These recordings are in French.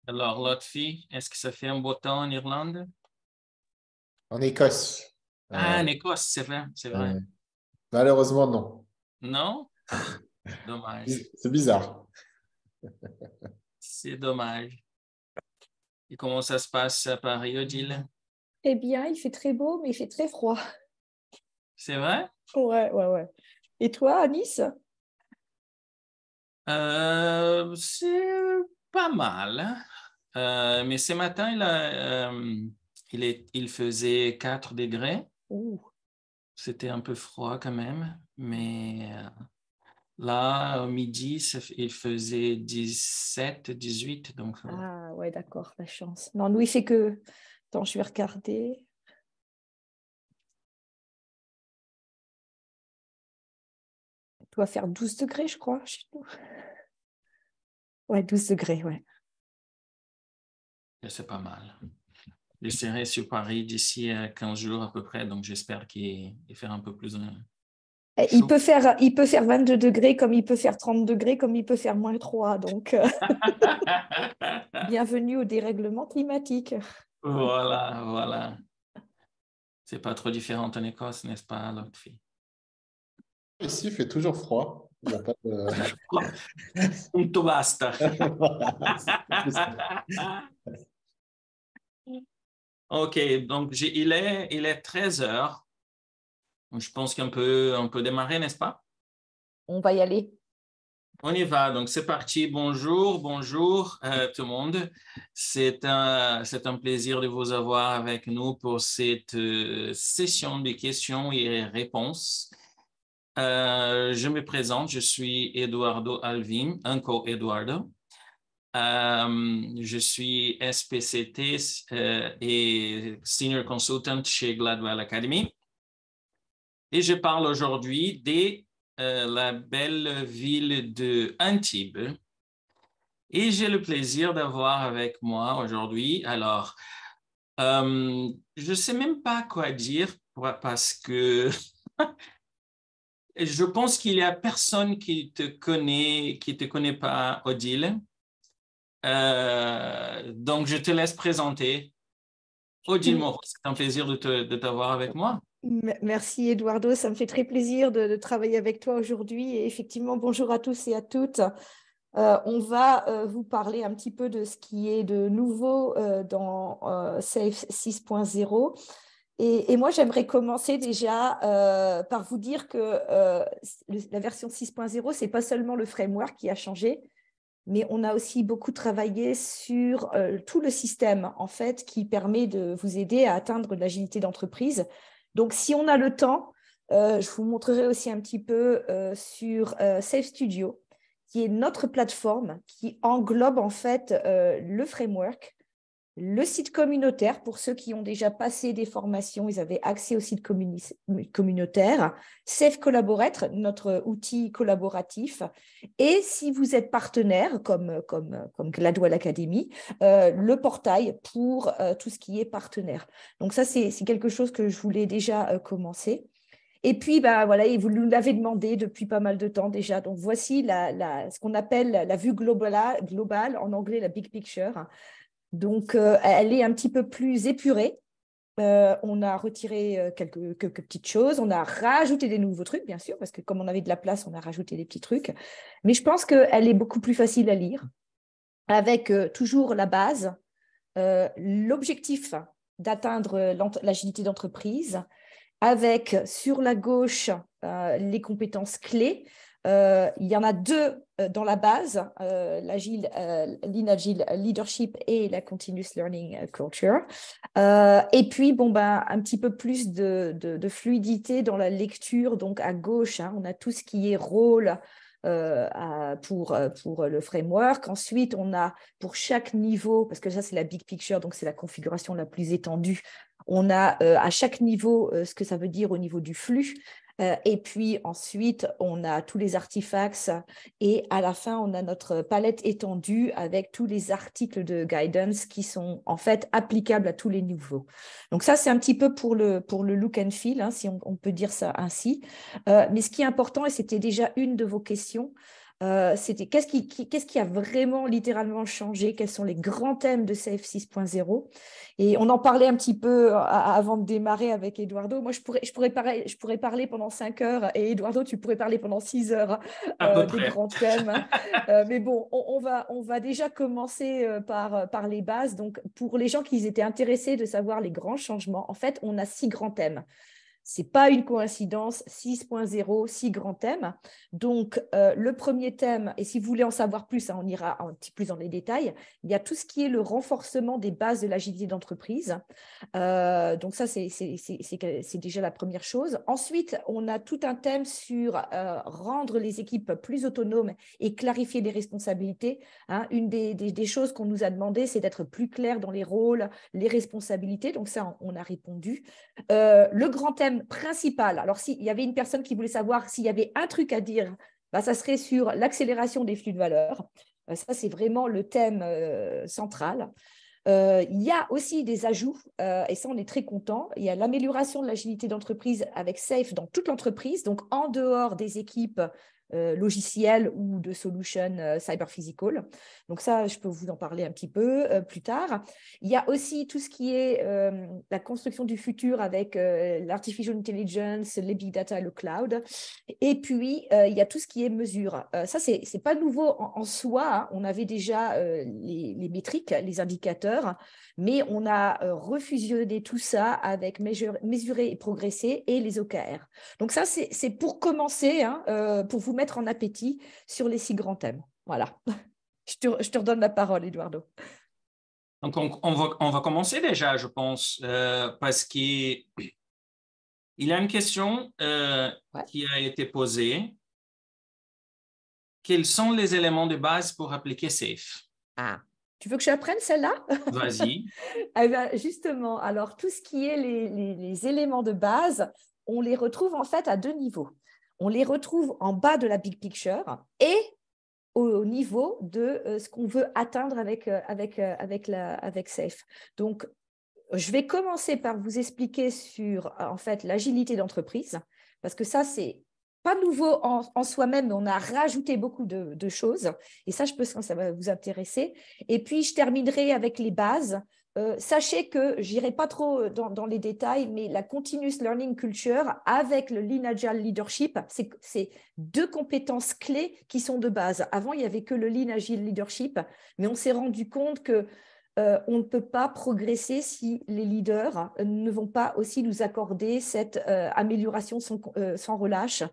Alors, Lotfi, est-ce que ça fait un beau temps en Irlande? En Écosse. Ah, en Écosse, c'est vrai, c'est vrai. Malheureusement, non. Non? Dommage. C'est bizarre. C'est dommage. Et comment ça se passe à Paris, Odile? Eh bien, il fait très beau, mais il fait très froid. C'est vrai? Ouais. Et toi, à Nice? C'est pas mal, hein. Mais ce matin, il faisait 4 degrés. Ouh. C'était un peu froid quand même, mais là, au midi, il faisait 17, 18, donc ça va. Ah ouais, d'accord, la chance. Non, nous, il fait que... Attends, je vais regarder. Il doit faire 12 degrés, je crois, chez nous. Ouais, 12 degrés, ouais. Et c'est pas mal. Je serai sur Paris d'ici 15 jours à peu près, donc j'espère qu'il fera un peu plus Il chaud. peut faire 22 degrés, comme il peut faire 30 degrés, comme il peut faire -3. Donc, bienvenue au dérèglement climatique. Voilà. C'est pas trop différent en Écosse, n'est-ce pas, l'autre fille? Ici, il fait toujours froid. Il n'y a pas de... Punto basta. Voilà. OK, donc il est 13 heures. Je pense on peut démarrer, n'est-ce pas? On va y aller. On y va, donc c'est parti. Bonjour tout le monde. C'est un plaisir de vous avoir avec nous pour cette session de questions et réponses. Je me présente, je suis Eduardo Alvim, Uncle Eduardo. Je suis SPCT et Senior Consultant chez Gladwell Academy. Et je parle aujourd'hui de la belle ville de Antibes. Et j'ai le plaisir d'avoir avec moi aujourd'hui, alors, je ne sais même pas quoi dire parce que je pense qu'il n'y a personne qui te connaît pas, Odile. Donc, je te laisse présenter. Odile Moreau, c'est un plaisir de t'avoir avec moi. Merci Eduardo, ça me fait très plaisir de travailler avec toi aujourd'hui. Et effectivement, bonjour à tous et à toutes. On va vous parler un petit peu de ce qui est de nouveau dans Safe 6.0. Et moi, j'aimerais commencer déjà par vous dire que la version 6.0, ce n'est pas seulement le framework qui a changé, mais on a aussi beaucoup travaillé sur tout le système, en fait, qui permet de vous aider à atteindre de l'agilité d'entreprise. Donc, si on a le temps, je vous montrerai aussi un petit peu sur Safe Studio, qui est notre plateforme qui englobe, en fait, le framework le site communautaire, pour ceux qui ont déjà passé des formations, ils avaient accès au site communautaire, Safe Collaborate, notre outil collaboratif, et si vous êtes partenaire, comme Gladwell Academy, le portail pour tout ce qui est partenaire. Donc ça, c'est quelque chose que je voulais déjà commencer. Et puis, voilà, et vous nous l'avez demandé depuis pas mal de temps déjà. Donc, voici ce qu'on appelle la vue globale, en anglais, la big picture. Donc, elle est un petit peu plus épurée. On a retiré quelques petites choses. On a rajouté des nouveaux trucs, bien sûr, parce que comme on avait de la place, on a rajouté des petits trucs. Mais je pense qu'elle est beaucoup plus facile à lire, avec toujours la base, l'objectif d'atteindre l'agilité d'entreprise, avec sur la gauche les compétences clés. Il y en a deux dans la base, Lean Agile Leadership et la Continuous Learning Culture. Et puis, un petit peu plus de fluidité dans la lecture. Donc, à gauche, on a tout ce qui est rôle pour le framework. Ensuite, on a pour chaque niveau, parce que ça, c'est la big picture, donc c'est la configuration la plus étendue, on a à chaque niveau ce que ça veut dire au niveau du flux. Et puis ensuite, on a tous les artefacts et à la fin, on a notre palette étendue avec tous les articles de guidance qui sont en fait applicables à tous les niveaux. Donc ça, c'est un petit peu pour le look and feel, si on peut dire ça ainsi. Mais ce qui est important, et c'était déjà une de vos questions, c'était qu'est-ce qui a vraiment littéralement changé, quels sont les grands thèmes de Safe 6.0. Et on en parlait un petit peu avant de démarrer avec Eduardo. Moi, je pourrais parler pendant 5 heures et Eduardo, tu pourrais parler pendant 6 heures des grands thèmes. Mais bon, on va déjà commencer par les bases. Donc, pour les gens qui étaient intéressés de savoir les grands changements, en fait, on a 6 grands thèmes. Ce n'est pas une coïncidence, 6.0, 6 grands thèmes. Donc, le premier thème, et si vous voulez en savoir plus, on ira un petit plus dans les détails, il y a tout ce qui est le renforcement des bases de l'agilité d'entreprise. Donc, ça, c'est déjà la première chose. Ensuite, on a tout un thème sur rendre les équipes plus autonomes et clarifier les responsabilités. Une des choses qu'on nous a demandé, c'est d'être plus clair dans les rôles, les responsabilités. Donc, ça, on a répondu. Le grand thème principal, alors s'il y avait une personne qui voulait savoir s'il y avait un truc à dire, ça serait sur l'accélération des flux de valeur. Ça, c'est vraiment le thème central. Il y a aussi des ajouts, et ça, on est très content. Il y a l'amélioration de l'agilité d'entreprise avec Safe dans toute l'entreprise, donc en dehors des équipes logicielles ou de solutions cyber physical. Donc ça, je peux vous en parler un petit peu plus tard. Il y a aussi tout ce qui est la construction du futur avec l'artificial intelligence, les big data et le cloud. Et puis, il y a tout ce qui est mesure. Ça, ce n'est pas nouveau en soi. On avait déjà les métriques, les indicateurs, mais on a refusionné tout ça avec mesurer et progresser et les OKR. Donc ça, c'est pour commencer, pour vous mettre en appétit sur les 6 grands thèmes. Voilà. Je te redonne la parole, Eduardo. Donc, on va commencer déjà, je pense, parce qu'il y a une question qui a été posée. Quels sont les éléments de base pour appliquer Safe? Tu veux que je apprenne celle-là? Vas-y. Justement, alors tout ce qui est les éléments de base, on les retrouve en fait à 2 niveaux. On les retrouve en bas de la big picture et au niveau de ce qu'on veut atteindre avec Safe. Donc, je vais commencer par vous expliquer sur en fait l'agilité d'entreprise, parce que ça, c'est pas nouveau en soi-même, mais on a rajouté beaucoup de choses. Et ça, je pense que ça va vous intéresser. Et puis, je terminerai avec les bases. Sachez que je n'irai pas trop dans les détails, mais la Continuous Learning Culture avec le Lean Agile Leadership, c'est 2 compétences clés qui sont de base. Avant, il n'y avait que le Lean Agile Leadership, mais on s'est rendu compte que on ne peut pas progresser si les leaders ne vont pas aussi nous accorder cette amélioration sans relâche,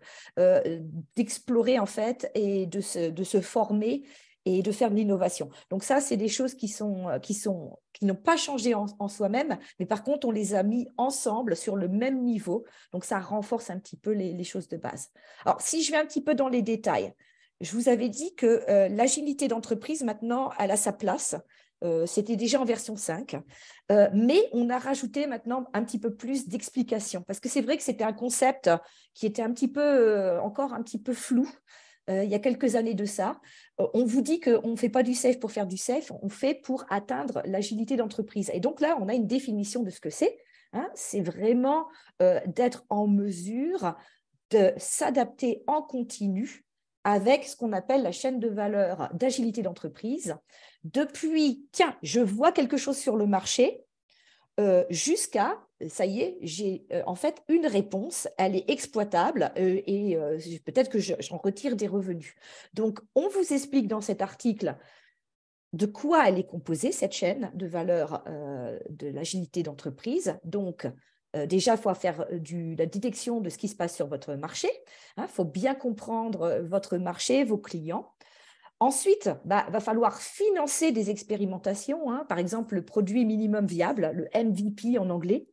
d'explorer en fait et de se former et de faire de l'innovation. Donc ça, c'est des choses qui n'ont pas changé en soi-même, mais par contre, on les a mis ensemble sur le même niveau. Donc ça renforce un petit peu les choses de base. Alors, si je vais un petit peu dans les détails, je vous avais dit que l'agilité d'entreprise, maintenant, elle a sa place. C'était déjà en version 5, mais on a rajouté maintenant un petit peu plus d'explications, parce que c'est vrai que c'était un concept qui était encore un petit peu flou. Il y a quelques années de ça, on vous dit qu'on ne fait pas du safe pour faire du safe, on fait pour atteindre l'agilité d'entreprise. Et donc là, on a une définition de ce que c'est. Hein, c'est vraiment d'être en mesure de s'adapter en continu avec ce qu'on appelle la chaîne de valeur d'agilité d'entreprise. Depuis, tiens, je vois quelque chose sur le marché, jusqu'à, ça y est, j'ai en fait une réponse, elle est exploitable et peut-être que j'en retire des revenus. Donc, on vous explique dans cet article de quoi elle est composée, cette chaîne de valeur de l'agilité d'entreprise. Donc, déjà, il faut faire la détection de ce qui se passe sur votre marché. Il faut bien comprendre votre marché, vos clients. Ensuite, va falloir financer des expérimentations, hein, par exemple le produit minimum viable, le MVP en anglais.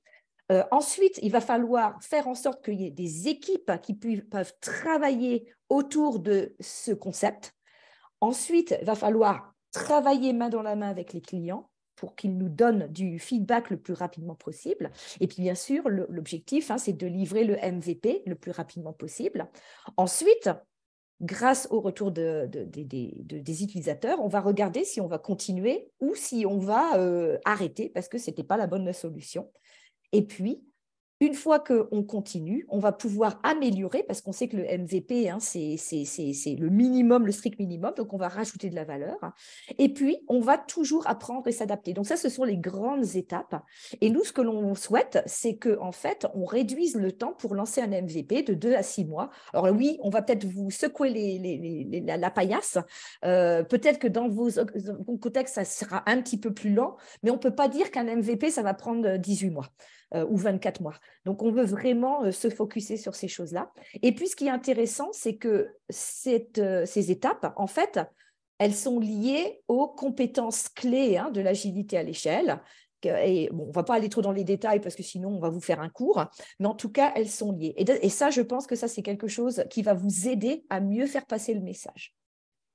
Ensuite, il va falloir faire en sorte qu'il y ait des équipes qui peuvent travailler autour de ce concept. Ensuite, il va falloir travailler main dans la main avec les clients pour qu'ils nous donnent du feedback le plus rapidement possible. Et puis, bien sûr, l'objectif, hein, c'est de livrer le MVP le plus rapidement possible. Ensuite, grâce au retour des utilisateurs, on va regarder si on va continuer ou si on va arrêter parce que ce n'était pas la bonne solution. Et puis, une fois qu'on continue, on va pouvoir améliorer parce qu'on sait que le MVP, hein, c'est le minimum, le strict minimum, donc on va rajouter de la valeur. Et puis, on va toujours apprendre et s'adapter. Donc ça, ce sont les grandes étapes. Et nous, ce que l'on souhaite, c'est qu'en fait, on réduise le temps pour lancer un MVP de 2 à 6 mois. Alors oui, on va peut-être vous secouer la paillasse. Peut-être que dans vos contextes, ça sera un petit peu plus lent, mais on ne peut pas dire qu'un MVP, ça va prendre 18 mois. Ou 24 mois. Donc, on veut vraiment se focuser sur ces choses-là. Et puis, ce qui est intéressant, c'est que ces étapes, en fait, elles sont liées aux compétences clés, hein, de l'agilité à l'échelle. Et bon, on ne va pas aller trop dans les détails parce que sinon, on va vous faire un cours. Mais en tout cas, elles sont liées. Et ça, je pense que ça, c'est quelque chose qui va vous aider à mieux faire passer le message.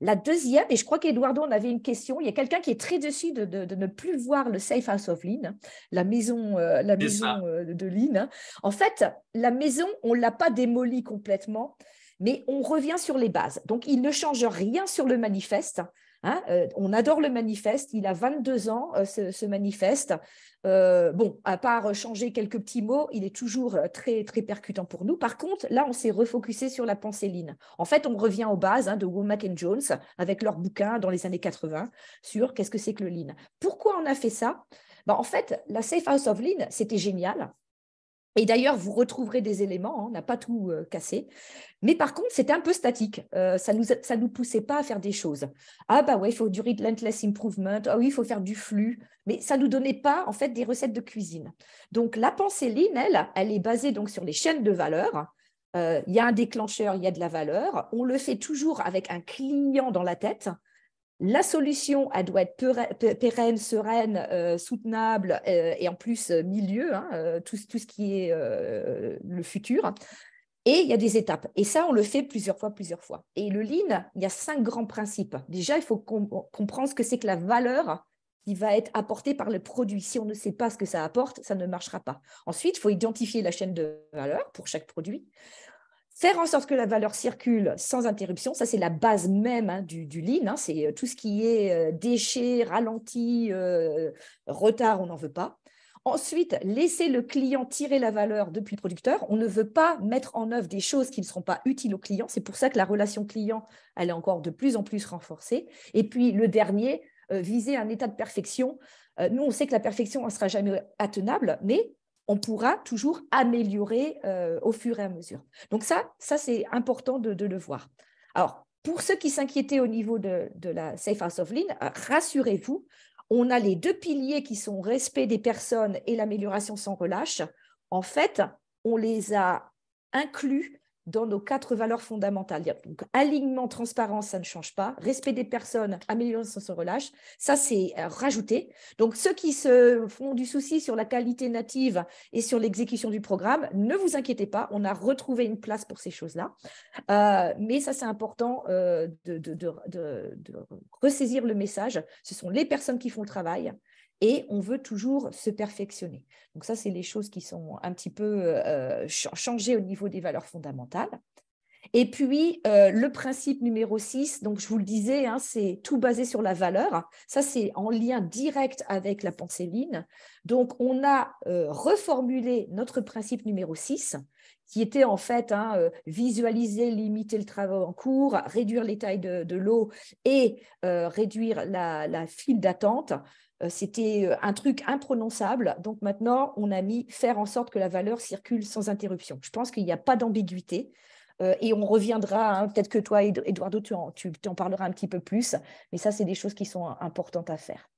La deuxième, et je crois qu'Eduardo en avait une question, il y a quelqu'un qui est très déçu de ne plus voir le Safe House of Lean, la maison de Lean. En fait, la maison, on ne l'a pas démolie complètement, mais on revient sur les bases. Donc, il ne change rien sur le manifeste. Hein, on adore le manifeste, il a 22 ans, ce manifeste. Bon, à part changer quelques petits mots, il est toujours très, très percutant pour nous. Par contre, là, on s'est refocusé sur la pensée Lean. En fait, on revient aux bases, hein, de Womack et Jones avec leur bouquin dans les années 80 sur qu'est-ce que c'est que le Lean. Pourquoi on a fait ça? En fait, la Safe House of Lean, c'était génial. Et d'ailleurs, vous retrouverez des éléments, hein, on n'a pas tout cassé. Mais par contre, c'était un peu statique. Ça nous poussait pas à faire des choses. Ah bah ouais, il faut du relentless improvement. Ah oui, il faut faire du flux. Mais ça nous donnait pas en fait des recettes de cuisine. Donc la pensée Lean, elle est basée donc sur les chaînes de valeur. Il y a un déclencheur, il y a de la valeur. On le fait toujours avec un client dans la tête. La solution, elle doit être pérenne, sereine, soutenable et en plus milieu, hein, tout ce qui est le futur. Et il y a des étapes. Et ça, on le fait plusieurs fois. Et le Lean, il y a 5 grands principes. Déjà, il faut comprendre ce que c'est que la valeur qui va être apportée par le produit. Si on ne sait pas ce que ça apporte, ça ne marchera pas. Ensuite, il faut identifier la chaîne de valeur pour chaque produit. Faire en sorte que la valeur circule sans interruption, ça c'est la base même, hein, du Lean, hein, c'est tout ce qui est déchets, ralenti, retard, on n'en veut pas. Ensuite, laisser le client tirer la valeur depuis le producteur. On ne veut pas mettre en œuvre des choses qui ne seront pas utiles au client. C'est pour ça que la relation client, elle est encore de plus en plus renforcée. Et puis le dernier, viser un état de perfection. Nous, on sait que la perfection ne sera jamais attenable, mais on pourra toujours améliorer au fur et à mesure. Donc ça c'est important de le voir. Alors, pour ceux qui s'inquiétaient au niveau de la Safe House of Lean, rassurez-vous, on a les 2 piliers qui sont respect des personnes et l'amélioration sans relâche. En fait, on les a inclus dans nos 4 valeurs fondamentales. Donc, alignement, transparence, ça ne change pas. Respect des personnes, amélioration sans relâche, ça c'est rajouté. Donc, ceux qui se font du souci sur la qualité native et sur l'exécution du programme, ne vous inquiétez pas, on a retrouvé une place pour ces choses-là. Mais ça, c'est important de ressaisir le message. Ce sont les personnes qui font le travail. Et on veut toujours se perfectionner. Donc ça, c'est les choses qui sont un petit peu changées au niveau des valeurs fondamentales. Et puis, le principe numéro 6, donc je vous le disais, hein, c'est tout basé sur la valeur. Ça, c'est en lien direct avec la pensée Lean. Donc, on a reformulé notre principe numéro 6, qui était en fait visualiser, limiter le travail en cours, réduire les tailles de l'eau et réduire la file d'attente. C'était un truc imprononçable. Donc maintenant, on a mis faire en sorte que la valeur circule sans interruption. Je pense qu'il n'y a pas d'ambiguïté. Et on reviendra, hein, peut-être que toi, Eduardo, tu en parleras un petit peu plus. Mais ça, c'est des choses qui sont importantes à faire.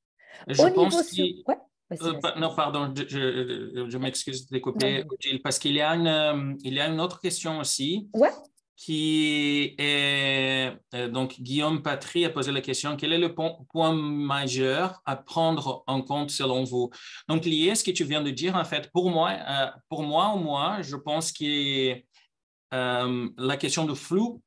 Je pense Ouais, non, pardon, je m'excuse de te couper, Odile, parce qu'il y a une autre question aussi. Ouais. Qui est, donc Guillaume Patry a posé la question, quel est le point majeur à prendre en compte selon vous? Donc, lié à ce que tu viens de dire, en fait, pour moi au moins, je pense que la question de flou,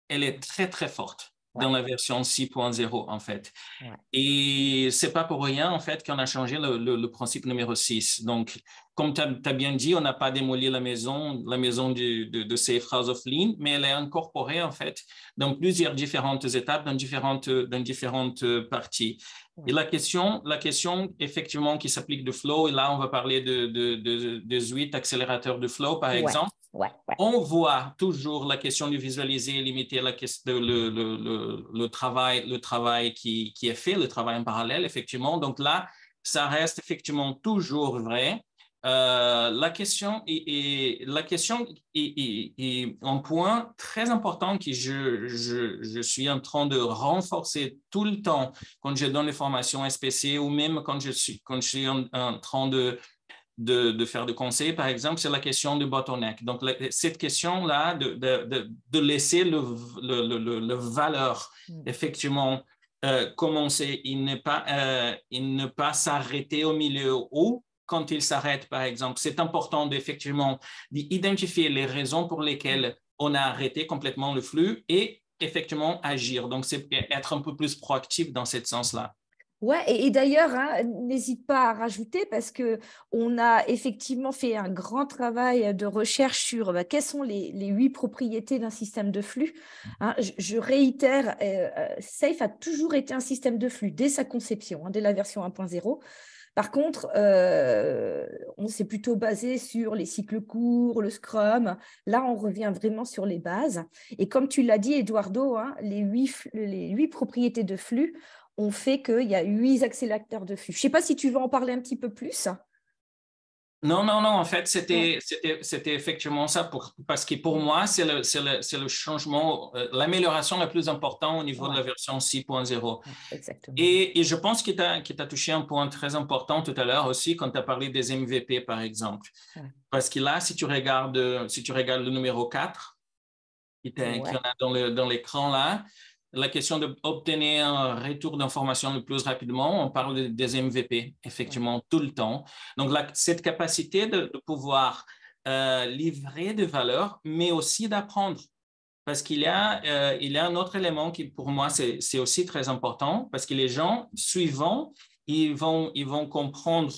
elle est très, très forte dans la version 6.0, en fait. Ouais. Et c'est pas pour rien, en fait, qu'on a changé le principe numéro 6. Donc, comme tu as bien dit, on n'a pas démoli la maison de Safe House of Lean, mais elle est incorporée, en fait, dans plusieurs différentes étapes, dans différentes parties. Ouais. Et la question, effectivement, qui s'applique de flow, et là, on va parler de 8 accélérateurs de flow, par exemple. Ouais. On voit toujours la question de visualiser, limiter le travail qui est fait, le travail en parallèle, effectivement. Donc là, ça reste effectivement toujours vrai. La question est un point très important que je suis en train de renforcer tout le temps quand je donne les formations SPC ou même quand je suis en train de faire des conseils, par exemple, c'est la question du bottleneck. Donc, cette question-là de laisser le valeur, effectivement, commencer, il ne pas s'arrêter au milieu ou quand il s'arrête, par exemple. C'est important d'effectivement d'identifier les raisons pour lesquelles on a arrêté complètement le flux et effectivement agir. Donc, c'est être un peu plus proactif dans ce sens-là. Ouais, et d'ailleurs, n'hésite pas à rajouter parce qu'on a effectivement fait un grand travail de recherche sur quelles sont les 8 propriétés d'un système de flux. Je réitère, Safe a toujours été un système de flux dès sa conception, dès la version 1.0. Par contre, on s'est plutôt basé sur les cycles courts, le Scrum. Là, on revient vraiment sur les bases. Et comme tu l'as dit, Eduardo, les 8 propriétés de flux ont fait qu'il y a 8 accélérateurs de flux. Je ne sais pas si tu veux en parler un petit peu plus. Non. En fait, c'était effectivement ça parce que pour moi, c'est le changement, l'amélioration la plus importante au niveau de la version 6.0. Exactement. Et je pense que tu as touché un point très important tout à l'heure aussi quand tu as parlé des MVP, par exemple. Parce que là, si tu regardes le numéro 4, qui en a dans l'écran là, la question d'obtenir un retour d'information le plus rapidement, on parle des MVP, effectivement, tout le temps. Donc, cette capacité de pouvoir livrer de valeur, mais aussi d'apprendre. Parce qu'il y a un autre élément qui, pour moi, c'est aussi très important, parce que les gens suivants, ils vont comprendre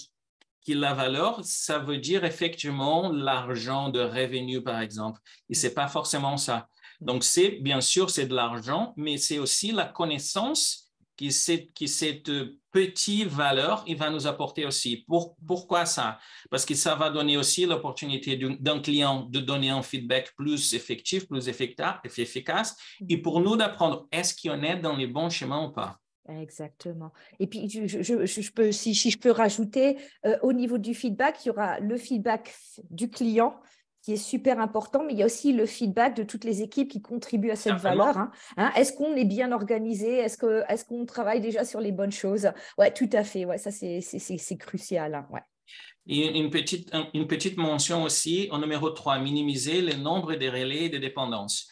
que la valeur, ça veut dire effectivement l'argent de revenu, par exemple. Et ce n'est pas forcément ça. Donc, bien sûr, c'est de l'argent, mais c'est aussi la connaissance que cette petite valeur, il va nous apporter aussi. Pourquoi ça? Parce que ça va donner aussi l'opportunité d'un client de donner un feedback plus effectif, plus efficace, et pour nous d'apprendre est-ce qu'on est dans les bons chemins ou pas. Exactement. Et puis, si je peux rajouter, au niveau du feedback, il y aura le feedback du client, qui est super important, mais il y a aussi le feedback de toutes les équipes qui contribuent à cette valeur. Est-ce qu'on est bien organisé? Est-ce qu'on travaille déjà sur les bonnes choses? Oui, tout à fait. Ouais, ça, c'est crucial. Ouais. Et une petite mention aussi au numéro 3, minimiser le nombre de relais et de dépendances.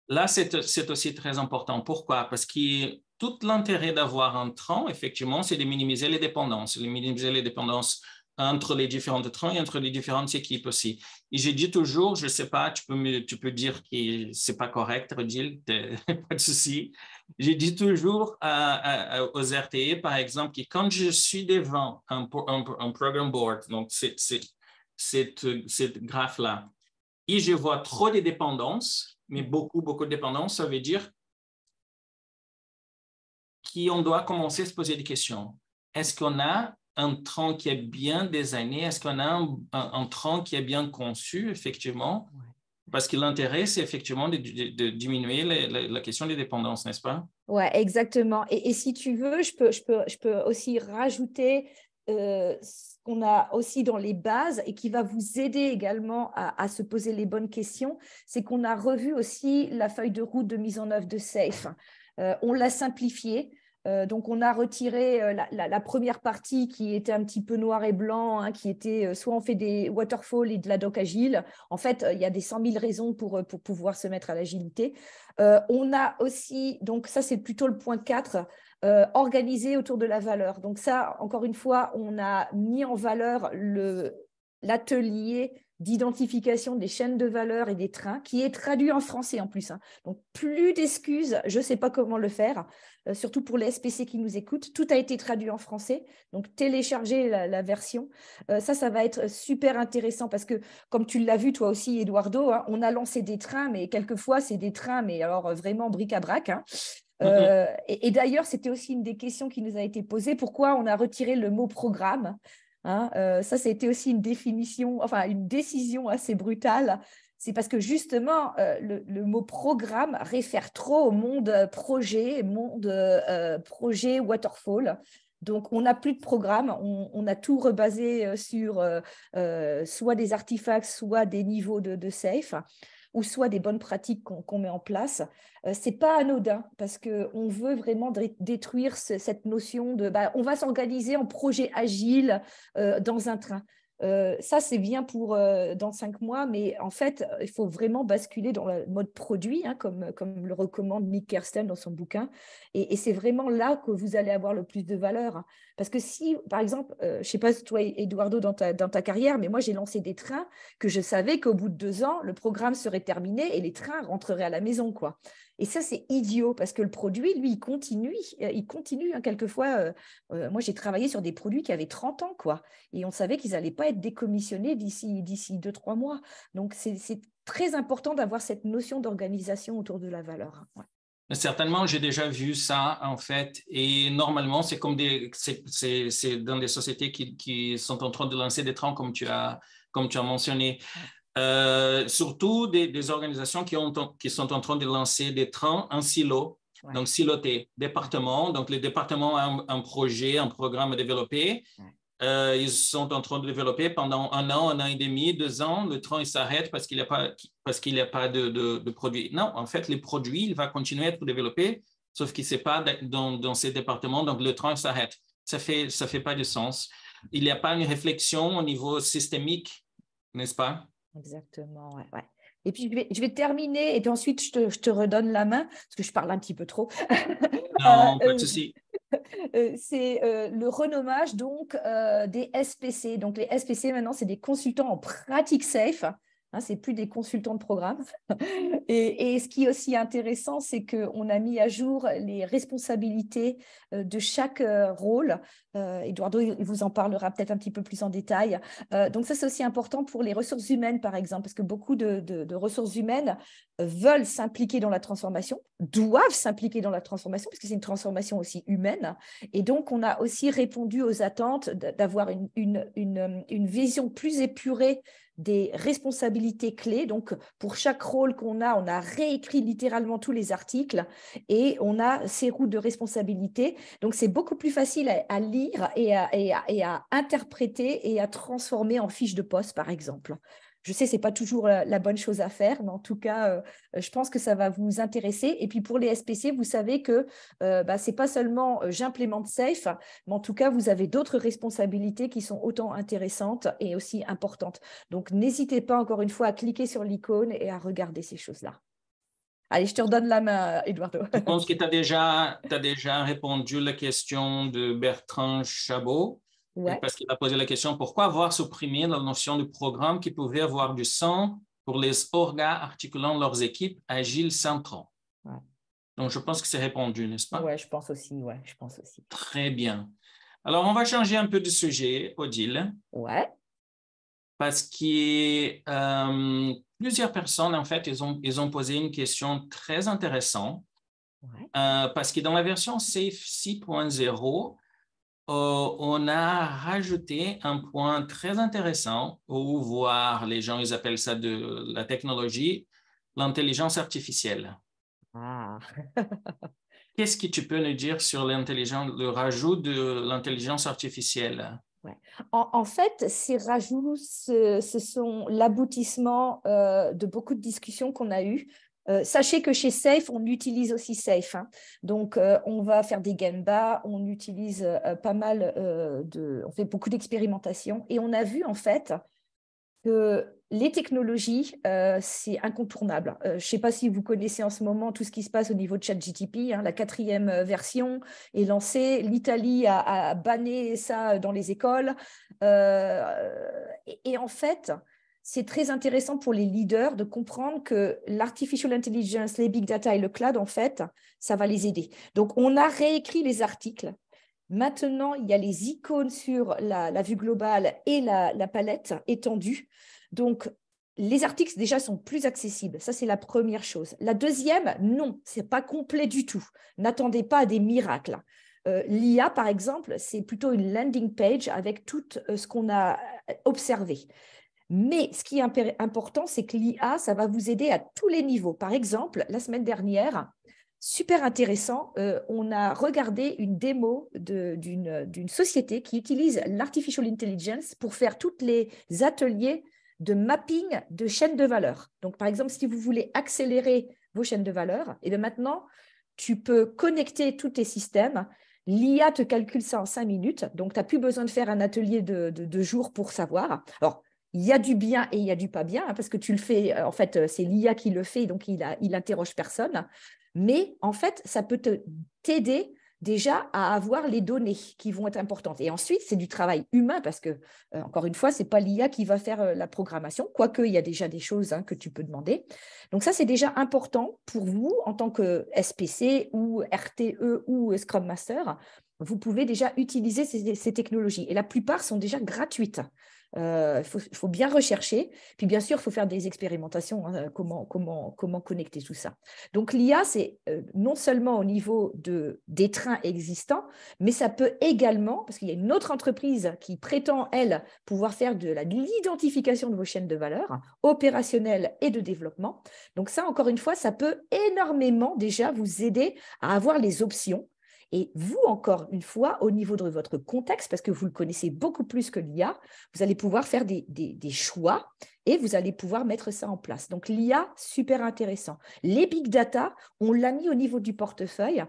Là, c'est aussi très important. Pourquoi? Parce que tout l'intérêt d'avoir un train, effectivement, c'est de minimiser les dépendances. Minimiser les dépendances entre les différents trains et entre les différentes équipes aussi. Et j'ai dit toujours, je ne sais pas, tu peux dire que ce n'est pas correct, Odile, pas de souci. J'ai dit toujours aux RTE, par exemple, que quand je suis devant un program board, donc cette graphe-là, et je vois trop de dépendances, mais beaucoup de dépendances, ça veut dire qu'on doit commencer à se poser des questions. Est-ce qu'on a un train qui est bien designé? Est-ce qu'on a un train qui est bien conçu, effectivement? Parce que l'intérêt, c'est effectivement de diminuer la question des dépendances, n'est-ce pas? Oui, exactement. Et si tu veux, je peux aussi rajouter ce qu'on a aussi dans les bases et qui va vous aider également à se poser les bonnes questions, c'est qu'on a revu aussi la feuille de route de mise en œuvre de SAFE. On l'a simplifiée. Donc, on a retiré la première partie qui était un petit peu noir et blanc, hein, qui était soit on fait des waterfall et de la doc agile. En fait, il y a des 100 000 raisons pour pouvoir se mettre à l'agilité. On a aussi, donc ça c'est plutôt le point 4, organisé autour de la valeur. Donc ça, encore une fois, on a mis en valeur l'atelier d'identification des chaînes de valeur et des trains, qui est traduit en français en plus. Hein. Donc, plus d'excuses, je ne sais pas comment le faire, surtout pour les SPC qui nous écoutent. Tout a été traduit en français, donc téléchargez la version. Ça va être super intéressant parce que, comme tu l'as vu toi aussi, Eduardo, hein, on a lancé des trains, mais quelquefois, c'est des trains, mais alors vraiment bric-à-brac. Hein. Et d'ailleurs, c'était aussi une des questions qui nous a été posée. Pourquoi on a retiré le mot programme? Hein, ça a été aussi une décision assez brutale. C'est parce que justement, le mot programme réfère trop au monde projet waterfall. Donc, on n'a plus de programme, on a tout rebasé sur soit des artefacts, soit des niveaux de safe, ou soit des bonnes pratiques qu'on met en place. Ce n'est pas anodin parce qu'on veut vraiment détruire cette notion de on va s'organiser en projet agile dans un train. Ça, c'est bien pour dans 5 mois, mais en fait, il faut vraiment basculer dans le mode produit, hein, comme le recommande Nick Kirsten dans son bouquin. Et c'est vraiment là que vous allez avoir le plus de valeur. Parce que si, par exemple, je ne sais pas si toi, Eduardo, dans ta carrière, mais moi, j'ai lancé des trains que je savais qu'au bout de 2 ans, le programme serait terminé et les trains rentreraient à la maison, quoi. Et ça, c'est idiot parce que le produit, lui, il continue hein, quelquefois. Moi, j'ai travaillé sur des produits qui avaient 30 ans, quoi. Et on savait qu'ils n'allaient pas être décommissionnés d'ici 2-3 mois. Donc, c'est très important d'avoir cette notion d'organisation autour de la valeur. Ouais. Certainement, j'ai déjà vu ça, en fait. Et normalement, c'est comme c'est dans des sociétés qui sont en train de lancer des trains, comme tu as mentionné. Surtout des organisations qui sont en train de lancer des trains en silo, ouais. Donc silotés, départements. Donc, les départements ont un projet, un programme à développer. Ouais. Ils sont en train de développer pendant 1 an, 1 an et demi, 2 ans. Le train, il s'arrête parce qu'il n'y a pas de produit. Non, en fait, les produits, il va continuer à être développé, sauf qu'il ne s'est pas dans ces départements. Donc, le train s'arrête. Ça fait pas de sens. Il n'y a pas une réflexion au niveau systémique, n'est-ce pas? Exactement, ouais, ouais. Et puis, je vais terminer et puis ensuite, je te redonne la main parce que je parle un petit peu trop. Non, pas de souci. C'est le renommage donc, des SPC. Donc, les SPC, maintenant, c'est des consultants en pratique safe. Hein, ce n'est plus des consultants de programme. Et ce qui est aussi intéressant, c'est qu'on a mis à jour les responsabilités de chaque rôle. Eduardo, il vous en parlera peut-être un petit peu plus en détail. Donc ça, c'est aussi important pour les ressources humaines, par exemple, parce que beaucoup de ressources humaines veulent s'impliquer dans la transformation, doivent s'impliquer dans la transformation, parce que c'est une transformation aussi humaine. Et donc, on a aussi répondu aux attentes d'avoir une vision plus épurée des responsabilités clés. Donc, pour chaque rôle qu'on a, on a réécrit littéralement tous les articles et on a ces routes de responsabilité. Donc, c'est beaucoup plus facile à lire et à interpréter et à transformer en fiche de poste, par exemple. Je sais, ce n'est pas toujours la bonne chose à faire, mais en tout cas, je pense que ça va vous intéresser. Et puis pour les SPC, vous savez que ce n'est pas seulement j'implémente Safe, mais en tout cas, vous avez d'autres responsabilités qui sont autant intéressantes et aussi importantes. Donc, n'hésitez pas encore une fois à cliquer sur l'icône et à regarder ces choses-là. Allez, je te redonne la main, Eduardo. Je pense que tu as déjà répondu à la question de Bertrand Chabot, Ouais. parce qu'il a posé la question pourquoi avoir supprimé la notion de programme qui pouvait avoir du sens pour les orgas articulant leurs équipes agiles centraux. Ouais. Donc, je pense que c'est répondu, n'est-ce pas? Oui, je pense aussi. Ouais, je pense aussi. Très bien. Alors, on va changer un peu de sujet, Odile. Ouais. Parce que plusieurs personnes, en fait, ils ont posé une question très intéressante. Ouais. Parce que dans la version Safe 6.0, on a rajouté un point très intéressant, ou voir, les gens, ils appellent ça de la technologie, l'intelligence artificielle. Ah. Qu'est-ce que tu peux nous dire sur le rajout de l'intelligence artificielle? Ouais. En fait, ces rajouts, ce sont l'aboutissement de beaucoup de discussions qu'on a eues. Sachez que chez Safe, on utilise aussi Safe. Hein. Donc, on va faire des Gemba, on utilise pas mal on fait beaucoup d'expérimentations et on a vu en fait que les technologies, c'est incontournable. Je ne sais pas si vous connaissez en ce moment tout ce qui se passe au niveau de ChatGPT. Hein, la 4e version est lancée. L'Italie a banné ça dans les écoles. Et en fait, c'est très intéressant pour les leaders de comprendre que l'artificial intelligence, les big data et le cloud, en fait, ça va les aider. Donc, on a réécrit les articles. Maintenant, il y a les icônes sur la vue globale et la palette étendue. Donc, les articles déjà sont plus accessibles. Ça, c'est la première chose. La deuxième, non, ce n'est pas complet du tout. N'attendez pas à des miracles. L'IA, par exemple, c'est plutôt une landing page avec tout ce qu'on a observé. Mais ce qui est important, c'est que l'IA, ça va vous aider à tous les niveaux. Par exemple, la semaine dernière, super intéressant, on a regardé une démo d'une société qui utilise l'artificial intelligence pour faire tous les ateliers de mapping de chaînes de valeur. Donc, par exemple, si vous voulez accélérer vos chaînes de valeur, et bien maintenant, tu peux connecter tous tes systèmes. L'IA te calcule ça en 5 minutes, donc tu n'as plus besoin de faire un atelier de jours pour savoir. Alors, il y a du bien et il y a du pas bien, hein, parce que tu le fais, en fait, c'est l'IA qui le fait, donc il n'interroge personne. Mais en fait, ça peut t'aider déjà à avoir les données qui vont être importantes. Et ensuite, c'est du travail humain parce que, encore une fois, ce n'est pas l'IA qui va faire la programmation, quoique il y a déjà des choses que tu peux demander. Donc ça, c'est déjà important pour vous en tant que SPC ou RTE ou Scrum Master. Vous pouvez déjà utiliser ces technologies. Et la plupart sont déjà gratuites. Il faut bien rechercher. Puis bien sûr, il faut faire des expérimentations, hein, comment connecter tout ça. Donc l'IA, c'est non seulement au niveau des trains existants, mais ça peut également, parce qu'il y a une autre entreprise qui prétend, elle, pouvoir faire de l'identification de vos chaînes de valeur opérationnelles et de développement. Donc ça, encore une fois, ça peut énormément déjà vous aider à avoir les options. Et vous, encore une fois, au niveau de votre contexte, parce que vous le connaissez beaucoup plus que l'IA, vous allez pouvoir faire des choix et vous allez pouvoir mettre ça en place. Donc, l'IA, super intéressant. Les big data, on l'a mis au niveau du portefeuille.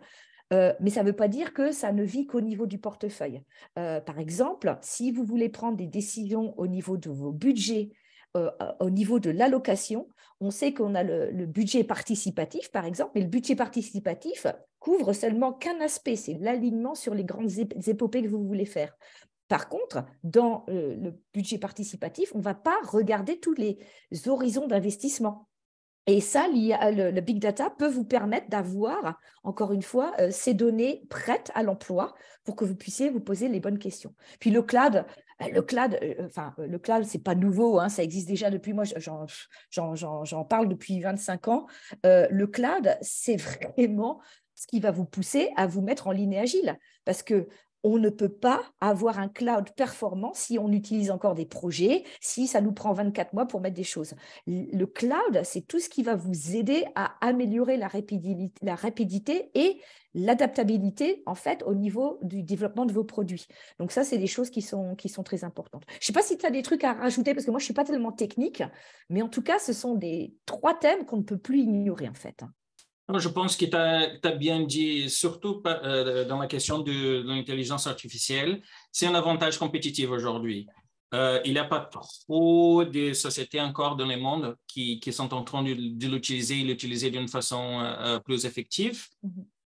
Mais ça ne veut pas dire que ça ne vit qu'au niveau du portefeuille. Par exemple, si vous voulez prendre des décisions au niveau de vos budgets, au niveau de l'allocation, on sait qu'on a le budget participatif, par exemple, mais le budget participatif couvre seulement qu'un aspect, c'est l'alignement sur les grandes épopées que vous voulez faire. Par contre, dans le budget participatif, on ne va pas regarder tous les horizons d'investissement. Et ça, le big data peut vous permettre d'avoir, encore une fois, ces données prêtes à l'emploi pour que vous puissiez vous poser les bonnes questions. Puis le cloud, c'est pas nouveau, hein, ça existe déjà depuis, moi, j'en parle depuis 25 ans. Le cloud, c'est vraiment ce qui va vous pousser à vous mettre en ligne agile. Parce que on ne peut pas avoir un cloud performant si on utilise encore des projets, si ça nous prend 24 mois pour mettre des choses. Le cloud, c'est tout ce qui va vous aider à améliorer la rapidité et l'adaptabilité, en fait, au niveau du développement de vos produits. Donc ça, c'est des choses qui sont très importantes. Je ne sais pas si tu as des trucs à rajouter, parce que moi, je ne suis pas tellement technique, mais en tout cas, ce sont des 3 thèmes qu'on ne peut plus ignorer, en fait. Je pense que tu as bien dit, surtout dans la question de l'intelligence artificielle, c'est un avantage compétitif aujourd'hui. Il n'y a pas trop de sociétés encore dans le monde qui sont en train de l'utiliser d'une façon plus effective,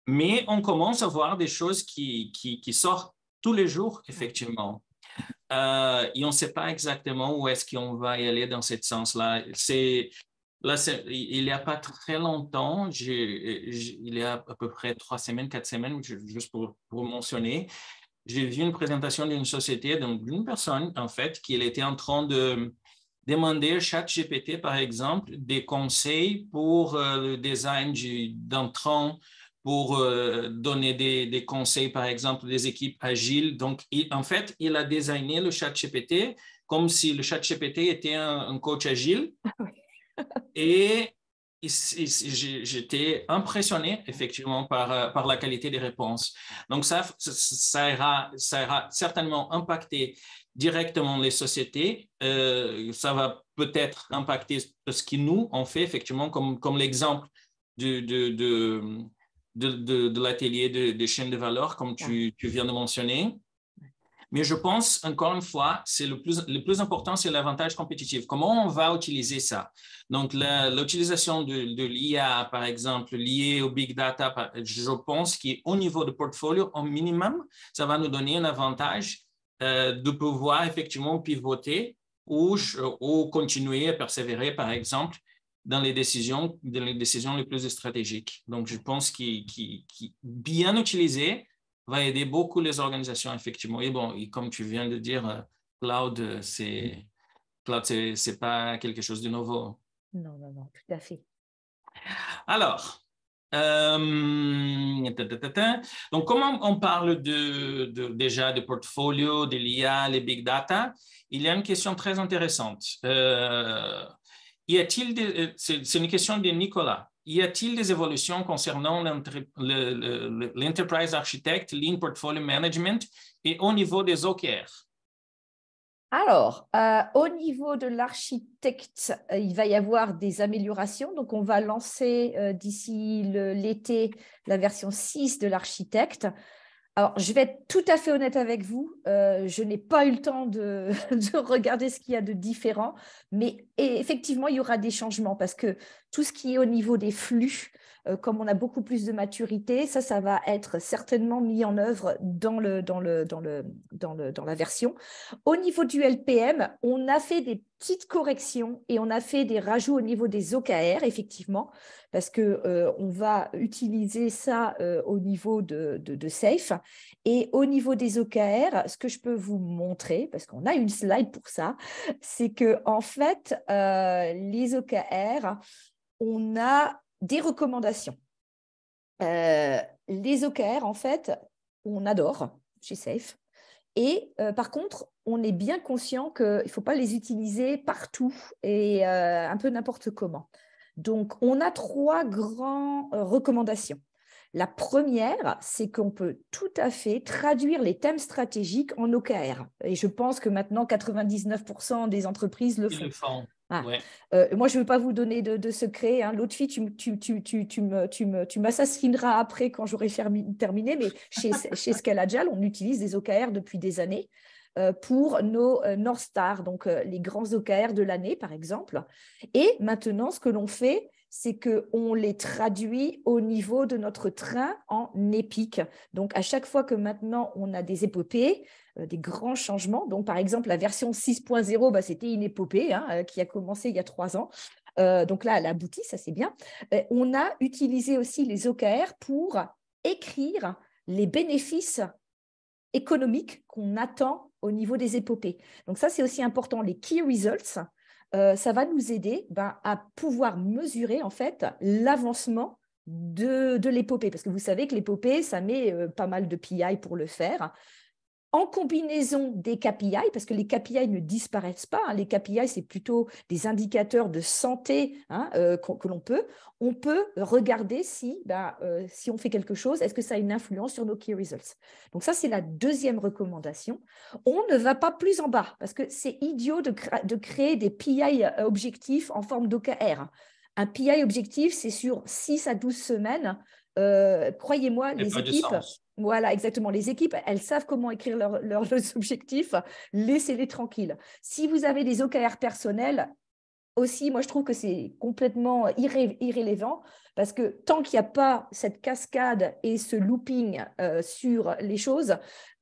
mais on commence à voir des choses qui sortent tous les jours, effectivement. Et on ne sait pas exactement où est-ce qu'on va y aller dans ce sens-là. Il n'y a pas très longtemps, il y a à peu près 3 semaines, 4 semaines, juste pour mentionner, j'ai vu une présentation d'une société, d'une personne, en fait, qui était en train de demander à ChatGPT, par exemple, des conseils pour le design d'un train, pour donner des conseils, par exemple, des équipes agiles. Donc, en fait, il a designé le ChatGPT comme si le ChatGPT était un coach agile. Et j'étais impressionné, effectivement, par la qualité des réponses. Donc, ça ira certainement impacter directement les sociétés. Ça va peut-être impacter ce que nous, on fait, effectivement, comme l'exemple de l'atelier de chaîne de valeur, comme tu viens de mentionner. Mais je pense, encore une fois, le plus important, c'est l'avantage compétitif. Comment on va utiliser ça? Donc, l'utilisation de l'IA, par exemple, liée au big data, je pense qu'au niveau de portfolio, au minimum, ça va nous donner un avantage de pouvoir effectivement pivoter ou continuer à persévérer, par exemple, dans les décisions les plus stratégiques. Donc, je pense qu'il bien utilisé, va aider beaucoup les organisations, effectivement. Et bon, et comme tu viens de dire, cloud, c'est pas quelque chose de nouveau. Non, tout à fait. Alors, donc, comment on parle déjà de portfolio, de l'IA, les big data, il y a une question très intéressante. C'est une question de Nicolas. Y a-t-il des évolutions concernant l'Enterprise Architect, Lean Portfolio Management et au niveau des OKR? Alors, au niveau de l'architecte, il va y avoir des améliorations. Donc, on va lancer d'ici l'été la version 6 de l'architecte. Alors, je vais être tout à fait honnête avec vous, je n'ai pas eu le temps de regarder ce qu'il y a de différent, mais effectivement, il y aura des changements parce que tout ce qui est au niveau des flux, comme on a beaucoup plus de maturité, ça va être certainement mis en œuvre dans la version. Au niveau du LPM, on a fait des petites corrections et on a fait des rajouts au niveau des OKR, effectivement, parce qu'on va utiliser ça au niveau de SAFe. Et au niveau des OKR, ce que je peux vous montrer, parce qu'on a une slide pour ça, c'est qu'en fait, les OKR, on a des recommandations. Les OKR, en fait, on adore chez SAFe. Et par contre, on est bien conscient qu'il ne faut pas les utiliser partout et un peu n'importe comment. Donc, on a 3 grandes recommandations. La première, c'est qu'on peut tout à fait traduire les thèmes stratégiques en OKR. Et je pense que maintenant, 99% des entreprises le font. Ils le font. Ah. Ouais. Moi, je ne veux pas vous donner de secret. Hein. L'autre fille, tu m'assassineras après quand j'aurai terminé. Mais chez Scale Agile, on utilise des OKR depuis des années pour nos North Star, donc les grands OKR de l'année, par exemple. Et maintenant, ce que l'on fait, c'est qu'on les traduit au niveau de notre train en épique. Donc, à chaque fois que maintenant, on a des épopées, des grands changements. Donc, par exemple, la version 6.0, c'était une épopée qui a commencé il y a 3 ans. Donc là, elle a abouti, ça c'est bien. On a utilisé aussi les OKR pour écrire les bénéfices économiques qu'on attend au niveau des épopées. Donc ça, c'est aussi important. Les key results, ça va nous aider à pouvoir mesurer en fait l'avancement de l'épopée, parce que vous savez que l'épopée, ça met pas mal de PI pour le faire, en combinaison des KPI, parce que les KPI ne disparaissent pas, hein, les KPI, c'est plutôt des indicateurs de santé que l'on peut. On peut regarder si on fait quelque chose, est-ce que ça a une influence sur nos key results. Donc ça, c'est la deuxième recommandation. On ne va pas plus en bas, parce que c'est idiot de créer des PI objectifs en forme d'OKR. Un PI objectif, c'est sur 6 à 12 semaines. Croyez-moi, les équipes... Voilà, exactement. Les équipes, elles savent comment écrire leurs objectifs. Laissez-les tranquilles. Si vous avez des OKR personnels, aussi, moi, je trouve que c'est complètement irrélevant parce que tant qu'il n'y a pas cette cascade et ce looping sur les choses,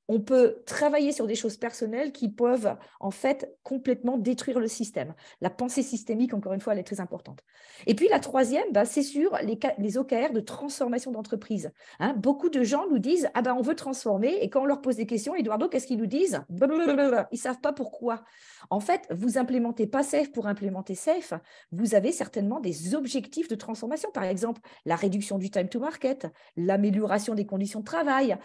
on peut travailler sur des choses personnelles qui peuvent en fait complètement détruire le système. La pensée systémique, encore une fois, elle est très importante. Et puis la troisième, c'est sur les OKR de transformation d'entreprise. Hein, beaucoup de gens nous disent « Ah ben on veut transformer » et quand on leur pose des questions, Eduardo, qu'est-ce qu'ils nous disent? Ils ne savent pas pourquoi. En fait, vous n'implémentez pas SAFe pour implémenter SAFe. Vous avez certainement des objectifs de transformation. Par exemple, la réduction du time to market, l'amélioration des conditions de travail,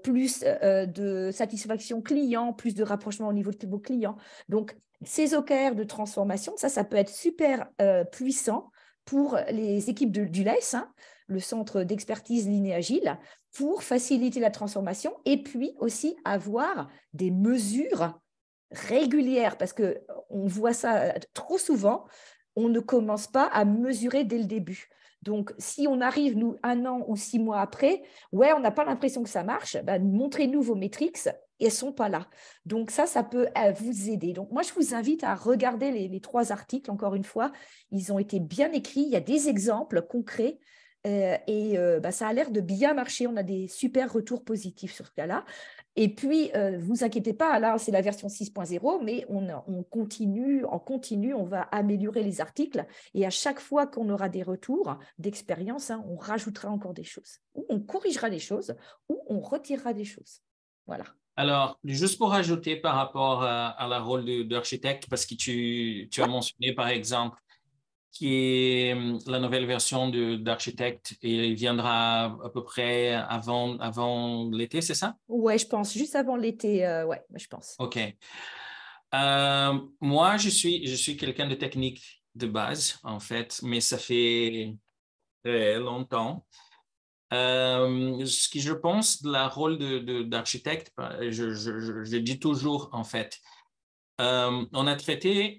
plus de satisfaction client, plus de rapprochement au niveau de vos clients. Donc, ces OKR de transformation, ça peut être super puissant pour les équipes du LES, hein, le Centre d'expertise Lean et Agile, pour faciliter la transformation et puis aussi avoir des mesures régulières, parce qu'on voit ça trop souvent, on ne commence pas à mesurer dès le début. Donc, si on arrive, nous, 1 an ou 6 mois après, on n'a pas l'impression que ça marche, montrez-nous vos métriques et elles ne sont pas là. Donc, ça peut vous aider. Donc, moi, je vous invite à regarder les 3 articles, encore une fois. Ils ont été bien écrits, il y a des exemples concrets ça a l'air de bien marcher. On a des super retours positifs sur ce cas-là. Et puis, vous inquiétez pas, là, c'est la version 6.0, mais on continue, on va améliorer les articles. Et à chaque fois qu'on aura des retours d'expérience, hein, on rajoutera encore des choses. Ou on corrigera des choses, ou on retirera des choses. Voilà. Alors, juste pour ajouter par rapport à la rôle d'architecte, parce que tu as mentionné, par exemple, qui est la nouvelle version d'Architect et il viendra à peu près avant l'été, c'est ça? Oui, je pense, juste avant l'été, je pense. OK. Moi, je suis quelqu'un de technique de base, en fait, mais ça fait très longtemps. Ce que je pense de la rôle d'architecte, je dis toujours, en fait, on a traité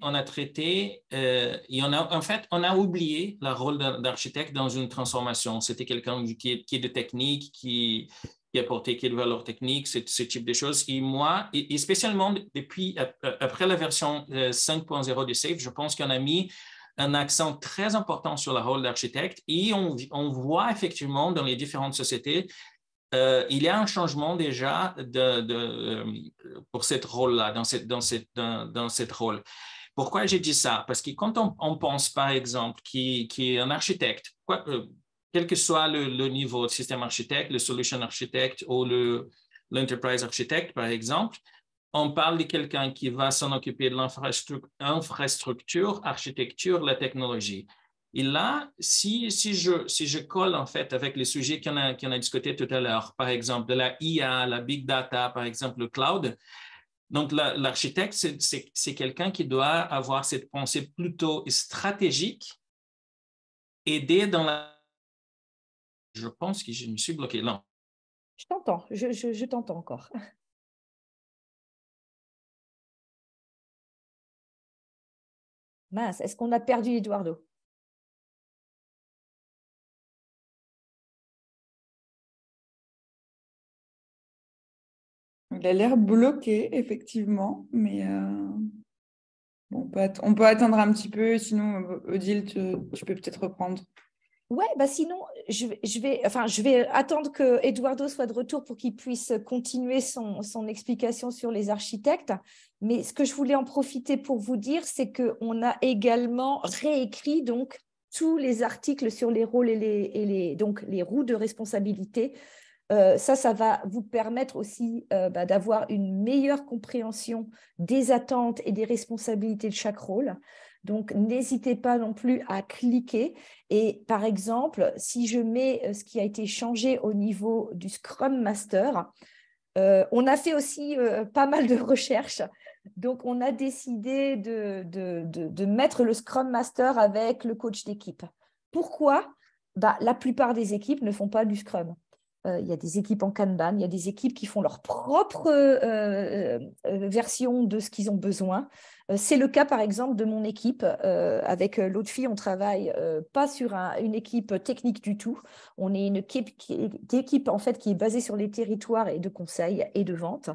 et on a oublié le rôle d'architecte dans une transformation. C'était quelqu'un qui est de technique, qui apportait quelle valeur technique, ce type de choses. Et moi, et spécialement après la version 5.0 de SAFe, je pense qu'on a mis un accent très important sur le rôle d'architecte et on voit effectivement dans les différentes sociétés il y a un changement déjà pour cette rôle-là, dans cette rôle. Pourquoi j'ai dit ça? Parce que quand on pense, par exemple, qui est un architecte, quel que soit le niveau de système architecte, le solution architecte ou l'enterprise architecte, par exemple, on parle de quelqu'un qui va s'en occuper de l'infrastructure, architecture, la technologie. Et là, si je colle en fait avec les sujets qu'on a discutés tout à l'heure, par exemple de la IA, la big data, par exemple le cloud, donc l'architecte, c'est quelqu'un qui doit avoir cette pensée plutôt stratégique, aider dans la... Je pense que je me suis bloqué. Non. Je t'entends, je t'entends encore. Mince, est-ce qu'on a perdu Eduardo? Il a l'air bloqué, effectivement, mais bon, on peut attendre un petit peu, sinon, Odile, tu peux peut-être reprendre. Ouais, sinon, je vais attendre que Eduardo soit de retour pour qu'il puisse continuer son explication sur les architectes. Mais ce que je voulais en profiter pour vous dire, c'est qu'on a également réécrit donc tous les articles sur les rôles et donc les roues de responsabilité. Ça va vous permettre aussi d'avoir une meilleure compréhension des attentes et des responsabilités de chaque rôle. Donc, n'hésitez pas non plus à cliquer. Et par exemple, si je mets ce qui a été changé au niveau du Scrum Master, on a fait aussi pas mal de recherches. Donc, on a décidé de mettre le Scrum Master avec le coach d'équipe. Pourquoi? La plupart des équipes ne font pas du Scrum. Il y a des équipes en Kanban, il y a des équipes qui font leur propre version de ce qu'ils ont besoin. C'est le cas, par exemple, de mon équipe. Avec l'autre fille, on travaille pas sur une équipe technique du tout. On est une équipe en fait, qui est basée sur les territoires et de conseil et de vente.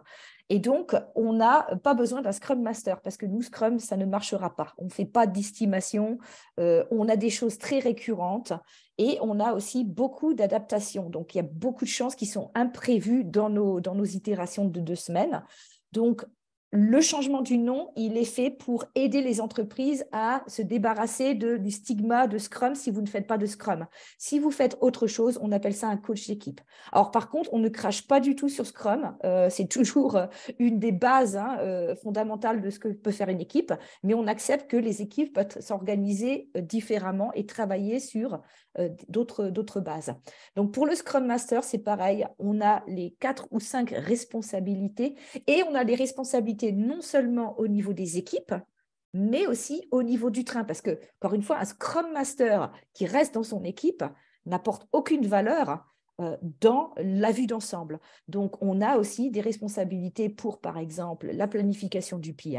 Et donc, on n'a pas besoin d'un Scrum Master parce que nous, Scrum, ça ne marchera pas. On ne fait pas d'estimation, on a des choses très récurrentes et on a aussi beaucoup d'adaptations. Donc, il y a beaucoup de chances qui sont imprévues dans nos itérations de 2 semaines. Donc, le changement du nom, il est fait pour aider les entreprises à se débarrasser du stigma de Scrum si vous ne faites pas de Scrum. Si vous faites autre chose, on appelle ça un coach d'équipe. Alors, par contre, on ne crache pas du tout sur Scrum. C'est toujours une des bases fondamentales de ce que peut faire une équipe, mais on accepte que les équipes peuvent s'organiser différemment et travailler sur d'autres bases. Donc, pour le Scrum Master, c'est pareil. On a les 4 ou 5 responsabilités et on a les responsabilités non seulement au niveau des équipes, mais aussi au niveau du train. Parce que, encore une fois, un Scrum Master qui reste dans son équipe n'apporte aucune valeur dans la vue d'ensemble. Donc, on a aussi des responsabilités pour, par exemple, la planification du PI.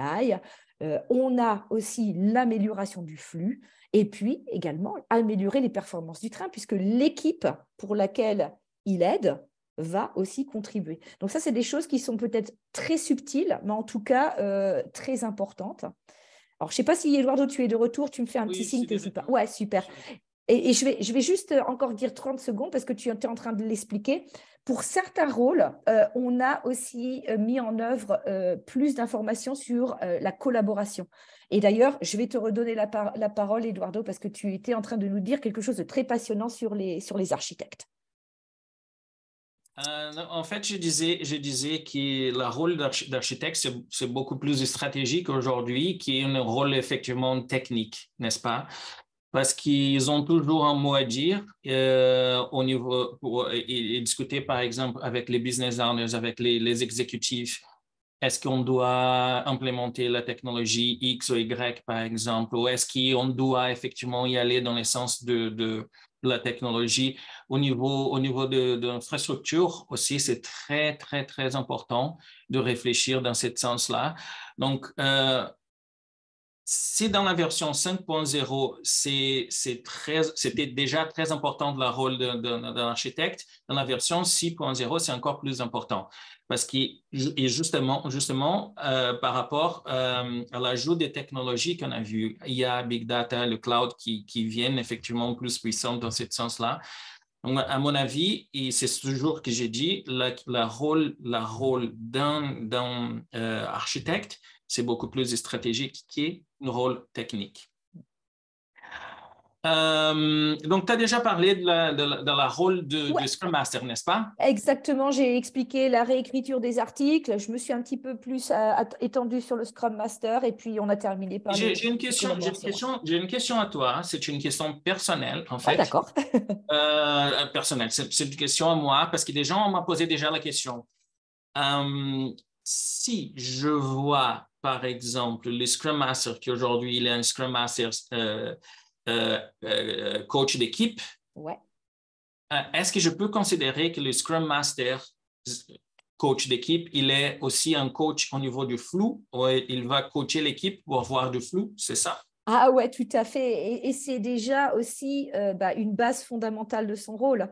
On a aussi l'amélioration du flux et puis également améliorer les performances du train puisque l'équipe pour laquelle il aide va aussi contribuer. Donc ça, c'est des choses qui sont peut-être très subtiles, mais en tout cas très importantes. Alors, je ne sais pas si, Eduardo, tu es de retour, tu me fais un petit signe, n'hésite pas. Ouais, super. Et je vais juste encore dire 30 secondes parce que tu es en train de l'expliquer. Pour certains rôles, on a aussi mis en œuvre plus d'informations sur la collaboration. Et d'ailleurs, je vais te redonner la parole, Eduardo, parce que tu étais en train de nous dire quelque chose de très passionnant sur les architectes. En fait, je disais que le rôle d'architecte, c'est beaucoup plus stratégique aujourd'hui qu'un rôle effectivement technique, n'est-ce pas? Parce qu'ils ont toujours un mot à dire au niveau et discuter, par exemple, avec les business owners, avec les exécutifs. Est-ce qu'on doit implémenter la technologie X ou Y, par exemple, ou est-ce qu'on doit effectivement y aller dans le sens de la technologie au niveau de l'infrastructure aussi, c'est très, très, très important de réfléchir dans ce sens-là. Donc, si dans la version 5.0, c'était déjà très important le rôle d'un architecte, dans la version 6.0, c'est encore plus important. Parce que justement par rapport à l'ajout des technologies qu'on a vu, il y a Big Data, le cloud qui viennent effectivement plus puissants dans ce sens-là. Donc, à mon avis, et c'est toujours que j'ai dit, le rôle d'un architecte, c'est beaucoup plus stratégique qu'un rôle technique. Donc, tu as déjà parlé de la rôle de Scrum Master, n'est-ce pas? Exactement, j'ai expliqué la réécriture des articles. Je me suis un petit peu plus étendue sur le Scrum Master et puis on a terminé par J'ai une question à toi. Hein. C'est une question personnelle, en fait. Ah, d'accord. Personnelle. C'est une question à moi parce que des gens m'ont posé déjà la question. Si je vois, par exemple, le Scrum Master qui aujourd'hui il est un Scrum Master coach d'équipe, est-ce que je peux considérer que le Scrum Master coach d'équipe, il est aussi un coach au niveau du flou ou il va coacher l'équipe pour avoir du flou, c'est ça? Ah ouais, tout à fait. Et c'est déjà aussi une base fondamentale de son rôle.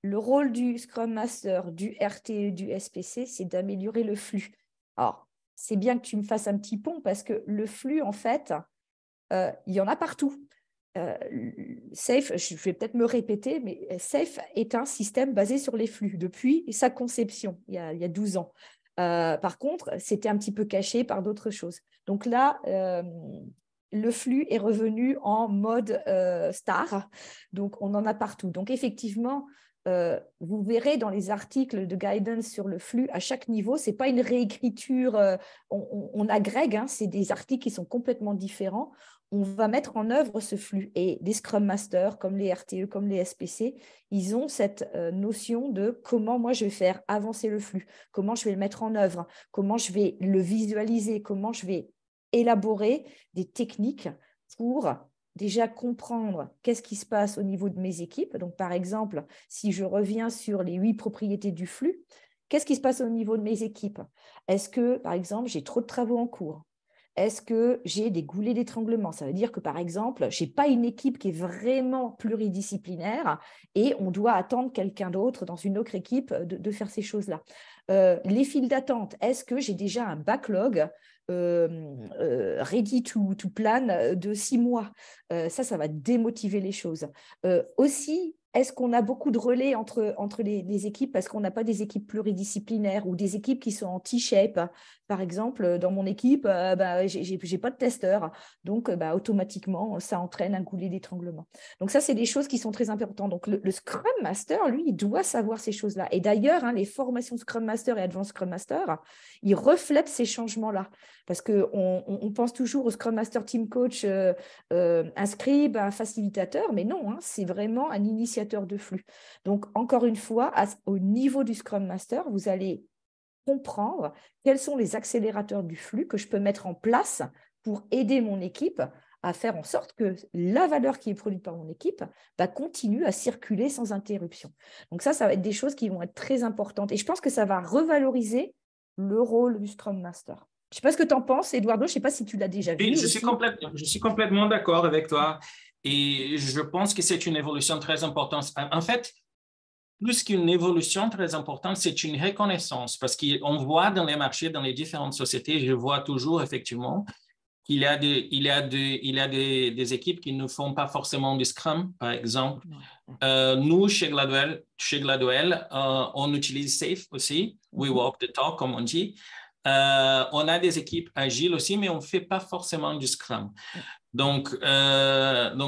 Le rôle du Scrum Master, du RTE, du SPC, c'est d'améliorer le flux. Alors, c'est bien que tu me fasses un petit pont parce que le flux, en fait, il y en a partout. SAFe, je vais peut-être me répéter, mais SAFe est un système basé sur les flux depuis sa conception, il y a 12 ans. Par contre, c'était un petit peu caché par d'autres choses. Donc là, le flux est revenu en mode star, donc on en a partout. Donc effectivement, vous verrez dans les articles de guidance sur le flux, à chaque niveau, ce n'est pas une réécriture, on agrègue, hein, c'est des articles qui sont complètement différents. on va mettre en œuvre ce flux. Et les Scrum Masters, comme les RTE, comme les SPC, ils ont cette notion de comment moi je vais faire avancer le flux, comment je vais le mettre en œuvre, comment je vais le visualiser, comment je vais élaborer des techniques pour déjà comprendre qu'est-ce qui se passe au niveau de mes équipes. Donc, par exemple, si je reviens sur les 8 propriétés du flux, qu'est-ce qui se passe au niveau de mes équipes? Est-ce que, par exemple, j'ai trop de travaux en cours? Est-ce que j'ai des goulets d'étranglement? Ça veut dire que, par exemple, je n'ai pas une équipe qui est vraiment pluridisciplinaire et on doit attendre quelqu'un d'autre dans une autre équipe de faire ces choses-là. Les files d'attente, est-ce que j'ai déjà un backlog ready to plan de 6 mois? Ça va démotiver les choses. Aussi, est-ce qu'on a beaucoup de relais entre les équipes parce qu'on n'a pas des équipes pluridisciplinaires ou des équipes qui sont en T-shape? Par exemple, dans mon équipe, je n'ai pas de testeur. Donc, automatiquement, ça entraîne un goulet d'étranglement. Donc, ça, c'est des choses qui sont très importantes. Donc, le Scrum Master, lui, il doit savoir ces choses-là. Et d'ailleurs, les formations Scrum Master et Advanced Scrum Master, ils reflètent ces changements-là. Parce qu'on pense toujours au Scrum Master Team Coach, un scribe, un facilitateur, mais non, c'est vraiment un initiateur de flux. Donc, encore une fois, au niveau du Scrum Master, vous allez comprendre quels sont les accélérateurs du flux que je peux mettre en place pour aider mon équipe à faire en sorte que la valeur qui est produite par mon équipe continue à circuler sans interruption. Donc ça va être des choses qui vont être très importantes. Et je pense que ça va revaloriser le rôle du Scrum Master. Je ne sais pas ce que tu en penses, Eduardo, je ne sais pas si tu l'as déjà vu. Je suis complètement d'accord avec toi et je pense que c'est une évolution très importante. En fait, plus qu'une évolution très importante, c'est une reconnaissance parce qu'on voit dans les marchés, dans les différentes sociétés, je vois toujours effectivement qu'il y a des équipes qui ne font pas forcément du Scrum, par exemple. Nous, chez Gladwell, on utilise SAFe aussi, We Walk the Talk, comme on dit. On a des équipes agiles aussi, mais on ne fait pas forcément du Scrum. Donc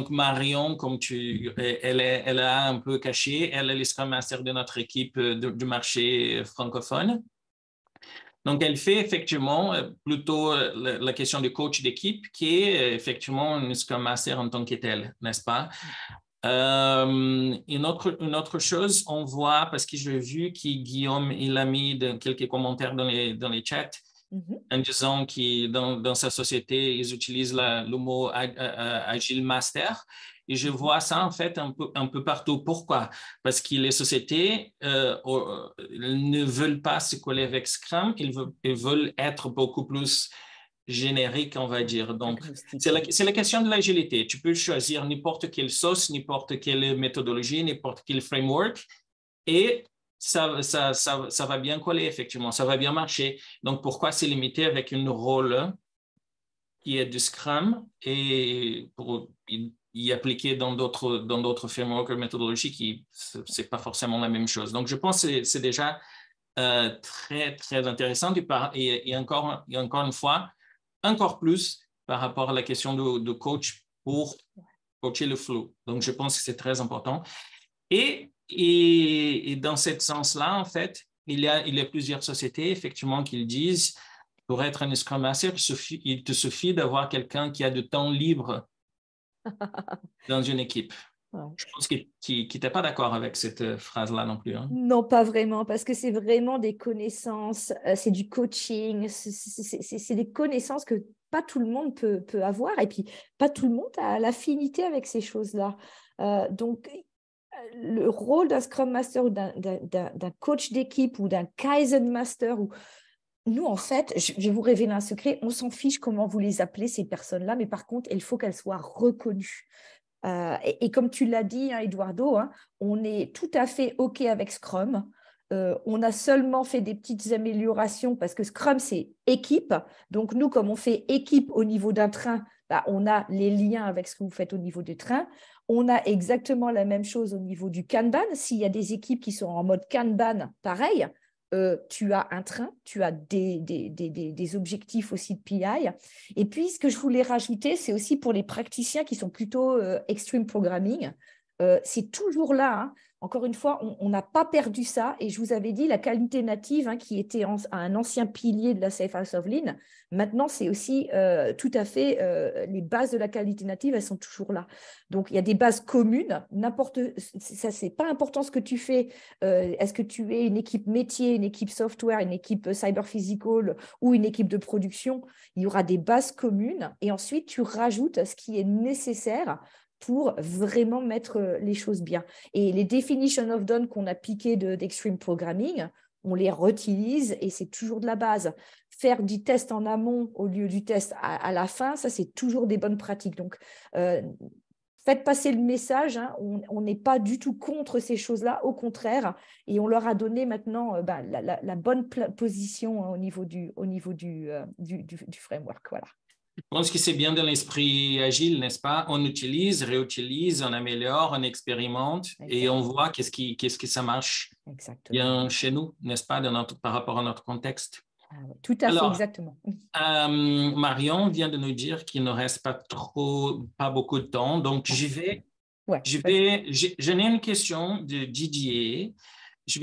Marion, comme elle a un peu caché, elle est le Scrum Master de notre équipe du marché francophone. Donc, elle fait effectivement plutôt la question du coach d'équipe qui est effectivement une Scrum Master en tant que tel, n'est-ce pas? Une autre chose, on voit, parce que j'ai vu que Guillaume, il a mis quelques commentaires dans les chats, en disant que dans sa société, ils utilisent le mot Agile Master. Et je vois ça, en fait, un peu partout. Pourquoi? Parce que les sociétés ne veulent pas se coller avec Scrum, ils veulent être beaucoup plus génériques, on va dire. Donc, c'est la question de l'agilité. Tu peux choisir n'importe quelle sauce, n'importe quelle méthodologie, n'importe quel framework, et ça va bien coller, effectivement, ça va bien marcher. Donc, pourquoi se limiter avec une rôle qui est du Scrum et pour y appliquer dans d'autres frameworks ou méthodologies qui c'est pas forcément la même chose. Donc, je pense que c'est déjà très, très intéressant. Et encore une fois, encore plus par rapport à la question de coach pour coacher le flow. Donc, je pense que c'est très important. Et dans ce sens-là, en fait, il y a plusieurs sociétés, effectivement, qui disent, pour être un Scrum Master, il te suffit d'avoir quelqu'un qui a du temps libre dans une équipe. Ouais. Je pense qu'il n'était pas d'accord avec cette phrase-là non plus. Hein. Non, pas vraiment, parce que c'est vraiment des connaissances, c'est du coaching, c'est des connaissances que pas tout le monde peut avoir, et puis pas tout le monde a l'affinité avec ces choses-là. Donc, le rôle d'un Scrum Master ou d'un coach d'équipe ou d'un Kaizen Master, nous, en fait, je vais vous révéler un secret, on s'en fiche comment vous les appelez, ces personnes-là, mais par contre, il faut qu'elles soient reconnues. Et comme tu l'as dit, Eduardo, on est tout à fait OK avec Scrum. On a seulement fait des petites améliorations parce que Scrum, c'est équipe. Donc, nous, comme on fait équipe au niveau d'un train, on a les liens avec ce que vous faites au niveau du train. On a exactement la même chose au niveau du Kanban. S'il y a des équipes qui sont en mode Kanban, pareil, tu as un train, tu as des objectifs aussi de PI. Et puis, ce que je voulais rajouter, c'est aussi pour les praticiens qui sont plutôt extreme programming. c'est toujours là. Hein. Encore une fois, on n'a pas perdu ça. Et je vous avais dit, la qualité native, hein, qui était un ancien pilier de la Safe House of Lean, maintenant, c'est aussi tout à fait, les bases de la qualité native, elles sont toujours là. Donc, il y a des bases communes. Ça, c'est pas important ce que tu fais. Est-ce que tu es une équipe métier, une équipe software, une équipe cyber physical ou une équipe de production? Il y aura des bases communes. Et ensuite, tu rajoutes ce qui est nécessaire pour vraiment mettre les choses bien. Et les definition of done qu'on a piquées d'Extreme Programming, on les réutilise et c'est toujours de la base. Faire du test en amont au lieu du test à la fin, ça, c'est toujours des bonnes pratiques. Donc, faites passer le message, hein, on n'est pas du tout contre ces choses-là, au contraire, et on leur a donné maintenant la bonne position, hein, au niveau du framework. Voilà. Je pense que c'est bien dans l'esprit agile, n'est-ce pas? On utilise, réutilise, on améliore, on expérimente. Exactement. Et on voit qu'est-ce que ça marche. Exactement. Bien chez nous, n'est-ce pas, par rapport à notre contexte. Tout à fait, exactement. Marion vient de nous dire qu'il ne reste pas beaucoup de temps, donc je n'ai une question de Didier. Si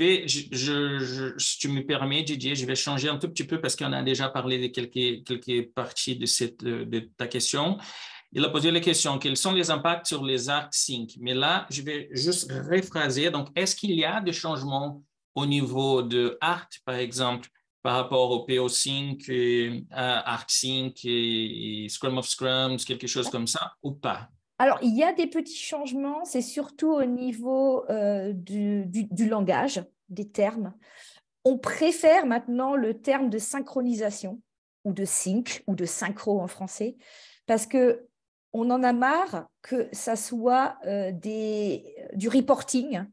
tu me permets, Didier, je vais changer un tout petit peu parce qu'on a déjà parlé de quelques parties de ta question. Il a posé la question, quels sont les impacts sur les ArcSync? Mais là, je vais juste rephraser. Donc, est-ce qu'il y a des changements au niveau de Arc, par exemple, par rapport au PO-Sync, ArcSync et Scrum of Scrums, quelque chose comme ça, ou pas? Alors, il y a des petits changements, c'est surtout au niveau du langage, des termes. On préfère maintenant le terme de synchronisation ou de sync ou de synchro en français parce qu'on en a marre que ça soit du reporting.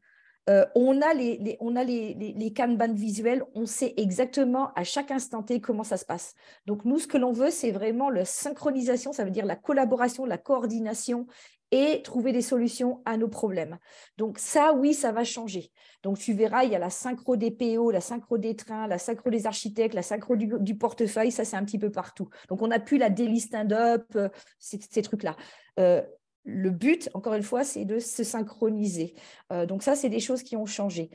On a les Kanban visuels, on sait exactement à chaque instant T comment ça se passe. Donc, nous, ce que l'on veut, c'est vraiment la synchronisation, ça veut dire la collaboration, la coordination et trouver des solutions à nos problèmes. Donc, ça, oui, ça va changer. Donc, tu verras, il y a la synchro des PO, la synchro des trains, la synchro des architectes, la synchro du portefeuille, ça, c'est un petit peu partout. Donc, on n'a plus la daily stand-up, ces trucs-là. Le but, encore une fois, c'est de se synchroniser. Donc ça, c'est des choses qui ont changé.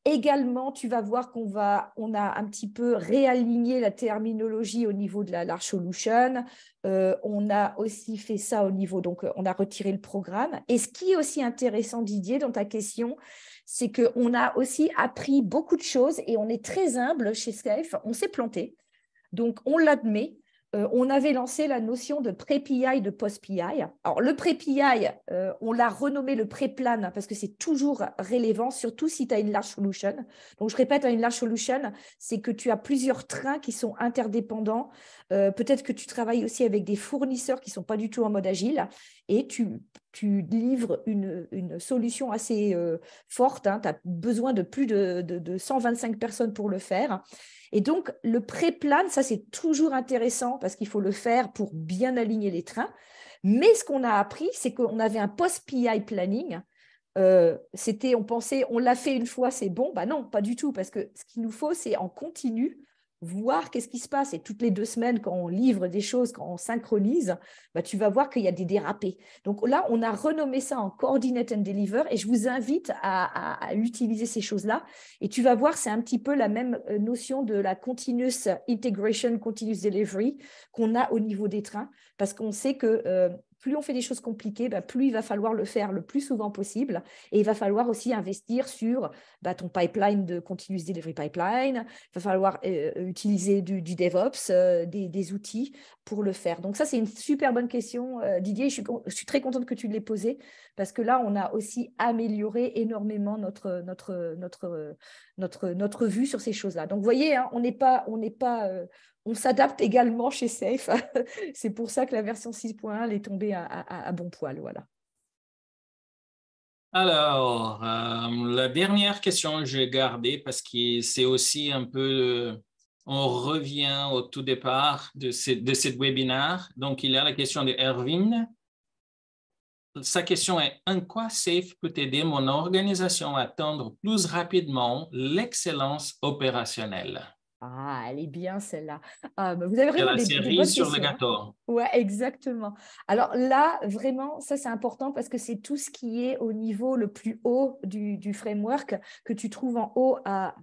Également, tu vas voir on a un petit peu réaligné la terminologie au niveau de la large solution. On a aussi fait ça au niveau, donc on a retiré le programme. Et ce qui est aussi intéressant, Didier, dans ta question, c'est qu'on a aussi appris beaucoup de choses et on est très humble chez Safe. On s'est planté, donc on l'admet. On avait lancé la notion de pré-PI, de post-PI. Alors, le pré-PI, on l'a renommé le pré-plan parce que c'est toujours relevant, surtout si tu as une large solution. Donc, je répète, une large solution, c'est que tu as plusieurs trains qui sont interdépendants. Peut-être que tu travailles aussi avec des fournisseurs qui ne sont pas du tout en mode agile et tu livres une solution assez forte. Hein. Tu as besoin de plus de 125 personnes pour le faire. Et donc, le pré-plan, ça, c'est toujours intéressant parce qu'il faut le faire pour bien aligner les trains. Mais ce qu'on a appris, c'est qu'on avait un post-PI planning. On pensait, on l'a fait une fois, c'est bon. Non, pas du tout, parce que ce qu'il nous faut, c'est en continu voir qu'est-ce qui se passe. Et toutes les 2 semaines, quand on livre des choses, quand on synchronise, tu vas voir qu'il y a des dérapés. Donc là, on a renommé ça en Coordinate and Deliver et je vous invite à utiliser ces choses-là. Et tu vas voir, c'est un petit peu la même notion de la Continuous Integration, Continuous Delivery qu'on a au niveau des trains, parce qu'on sait que plus on fait des choses compliquées, plus il va falloir le faire le plus souvent possible. Et il va falloir aussi investir sur ton pipeline de Continuous Delivery Pipeline. Il va falloir utiliser du DevOps, des outils pour le faire. Donc ça, c'est une super bonne question, Didier. Je suis très contente que tu l'aies posée parce que là, on a aussi amélioré énormément notre vue sur ces choses-là. Donc, vous voyez, hein, on s'adapte également chez Safe. C'est pour ça que la version 6.1 est tombée à bon poil. Voilà. Alors, la dernière question que j'ai gardée parce que c'est aussi un peu, on revient au tout départ de cette webinaire. Donc, il y a la question de Erwin. Sa question est, en quoi Safe peut aider mon organisation à atteindre plus rapidement l'excellence opérationnelle? Ah, elle est bien celle-là. Ah, bah, vous avez C'est vraiment la des bonnes cerise sur le questions, hein. gâteau. Ouais, exactement. Alors là, vraiment, ça c'est important parce que c'est tout ce qui est au niveau le plus haut du framework que tu trouves en haut à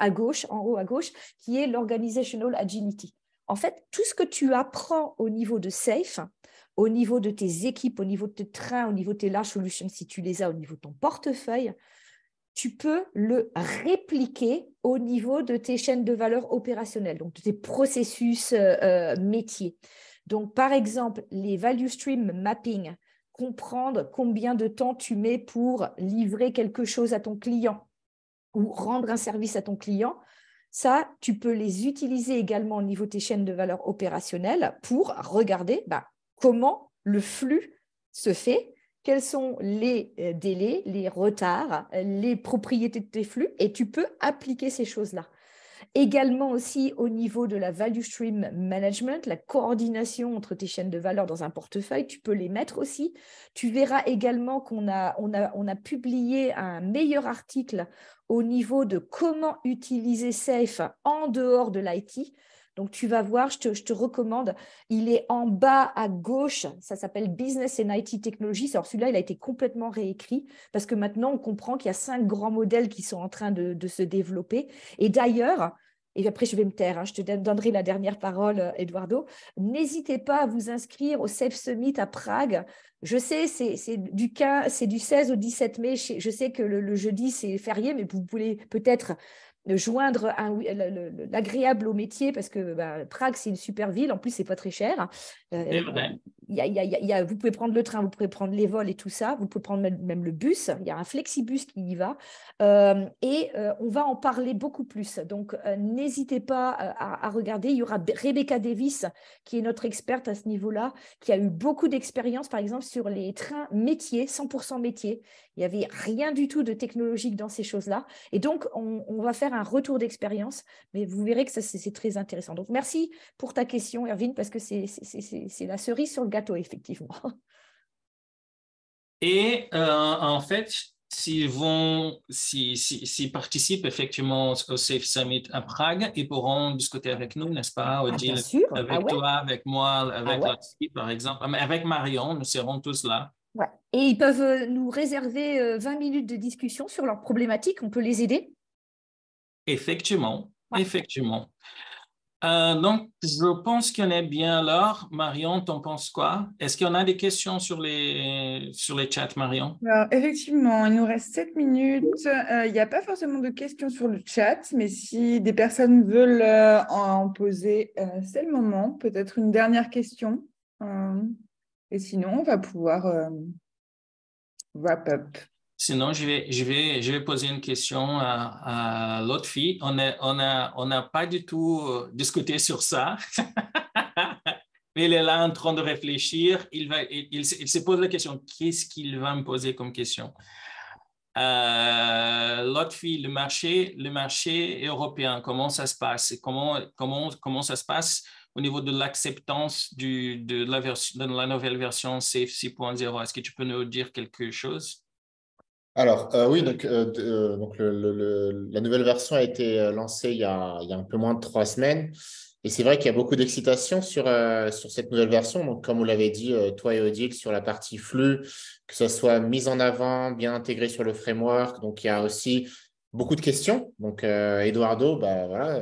gauche, en haut à gauche, qui est l'Organizational Agility. En fait, tout ce que tu apprends au niveau de SAFe, au niveau de tes équipes, au niveau de tes trains, au niveau de tes large solutions, si tu les as, au niveau de ton portefeuille, tu peux le répliquer au niveau de tes chaînes de valeur opérationnelles, donc de tes processus métiers. Donc, par exemple, les value stream mapping, comprendre combien de temps tu mets pour livrer quelque chose à ton client ou rendre un service à ton client, ça, tu peux les utiliser également au niveau de tes chaînes de valeur opérationnelles pour regarder comment le flux se fait, quels sont les délais, les retards, les propriétés de tes flux, et tu peux appliquer ces choses-là. Également aussi au niveau de la value stream management, la coordination entre tes chaînes de valeur dans un portefeuille, tu peux les mettre aussi. Tu verras également qu'on a publié un meilleur article au niveau de comment utiliser SAFe en dehors de l'IT. Donc, tu vas voir, je te recommande, il est en bas à gauche, ça s'appelle Business and IT Technologies. Alors, celui-là, il a été complètement réécrit parce que maintenant, on comprend qu'il y a 5 grands modèles qui sont en train de se développer. Et d'ailleurs, et après je vais me taire, hein, je te donnerai la dernière parole, Eduardo, n'hésitez pas à vous inscrire au Safe Summit à Prague. Je sais, c'est du 16 au 17 mai. Je sais que le jeudi, c'est férié, mais vous pouvez peut-être joindre l'agréable au métier parce que Prague, c'est une super ville. En plus, c'est pas très cher. C'est vrai. Vous pouvez prendre le train, vous pouvez prendre les vols et tout ça. Vous pouvez prendre même le bus. Il y a un flexibus qui y va. On va en parler beaucoup plus. Donc, n'hésitez pas à regarder. Il y aura Rebecca Davis, qui est notre experte à ce niveau-là, qui a eu beaucoup d'expérience, par exemple, sur les trains métiers, 100% métiers. Il n'y avait rien du tout de technologique dans ces choses-là. Et donc, on va faire un retour d'expérience, mais vous verrez que c'est très intéressant. Donc, merci pour ta question, Erwin, parce que c'est la cerise sur le gâteau, effectivement. Et en fait, s'ils participent effectivement au Safe Summit à Prague, ils pourront discuter avec nous, n'est-ce pas, Bien Odile? sûr. Avec Ouais. toi, avec moi, avec Ouais. Lotfi, par exemple, mais avec Marion, nous serons tous là. Ouais. Et ils peuvent nous réserver 20 minutes de discussion sur leurs problématiques. On peut les aider. Effectivement, Ouais. effectivement. Donc, je pense qu'on est bien là. Marion, t'en penses quoi? Est-ce qu'il y en a des questions sur les chats, Marion? Alors, effectivement, il nous reste 7 minutes. Il n'y a pas forcément de questions sur le chat, mais si des personnes veulent en poser, c'est le moment. Peut-être une dernière question. Et sinon, on va pouvoir wrap up. Sinon, je vais poser une question à l'autre fille. On n'a pas du tout discuté sur ça. Mais il est là en train de réfléchir. Il se pose la question, qu'est-ce qu'il va me poser comme question? L'autre fille, le marché européen, comment ça se passe? Comment ça se passe au niveau de l'acceptance de la nouvelle version Safe 6.0? Est-ce que tu peux nous dire quelque chose? Alors, oui, donc la nouvelle version a été lancée il y a un peu moins de 3 semaines. Et c'est vrai qu'il y a beaucoup d'excitation sur cette nouvelle version. Donc, comme vous l'avez dit, toi et Odile, sur la partie flux, que ce soit mise en avant, bien intégré sur le framework. Donc, il y a aussi beaucoup de questions. Donc, Eduardo,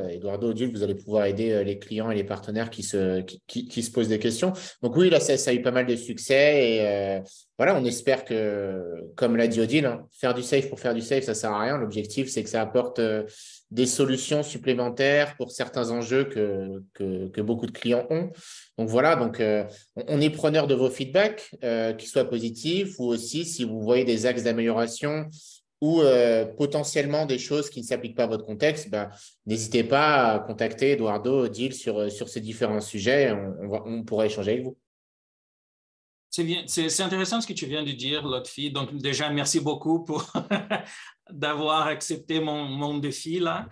Eduardo, Odile, vous allez pouvoir aider les clients et les partenaires qui se posent des questions. Donc, oui, là, ça a eu pas mal de succès. Et voilà, on espère que, comme l'a dit Odile, hein, faire du safe pour faire du safe, ça ne sert à rien. L'objectif, c'est que ça apporte des solutions supplémentaires pour certains enjeux que beaucoup de clients ont. Donc voilà, on est preneur de vos feedbacks, qu'ils soient positifs ou aussi si vous voyez des axes d'amélioration ou potentiellement des choses qui ne s'appliquent pas à votre contexte, n'hésitez pas à contacter Eduardo, Odile sur ces différents sujets. On pourra échanger avec vous. C'est bien, c'est intéressant ce que tu viens de dire, l'autre fille. Donc, déjà, merci beaucoup pour d'avoir accepté mon défi là.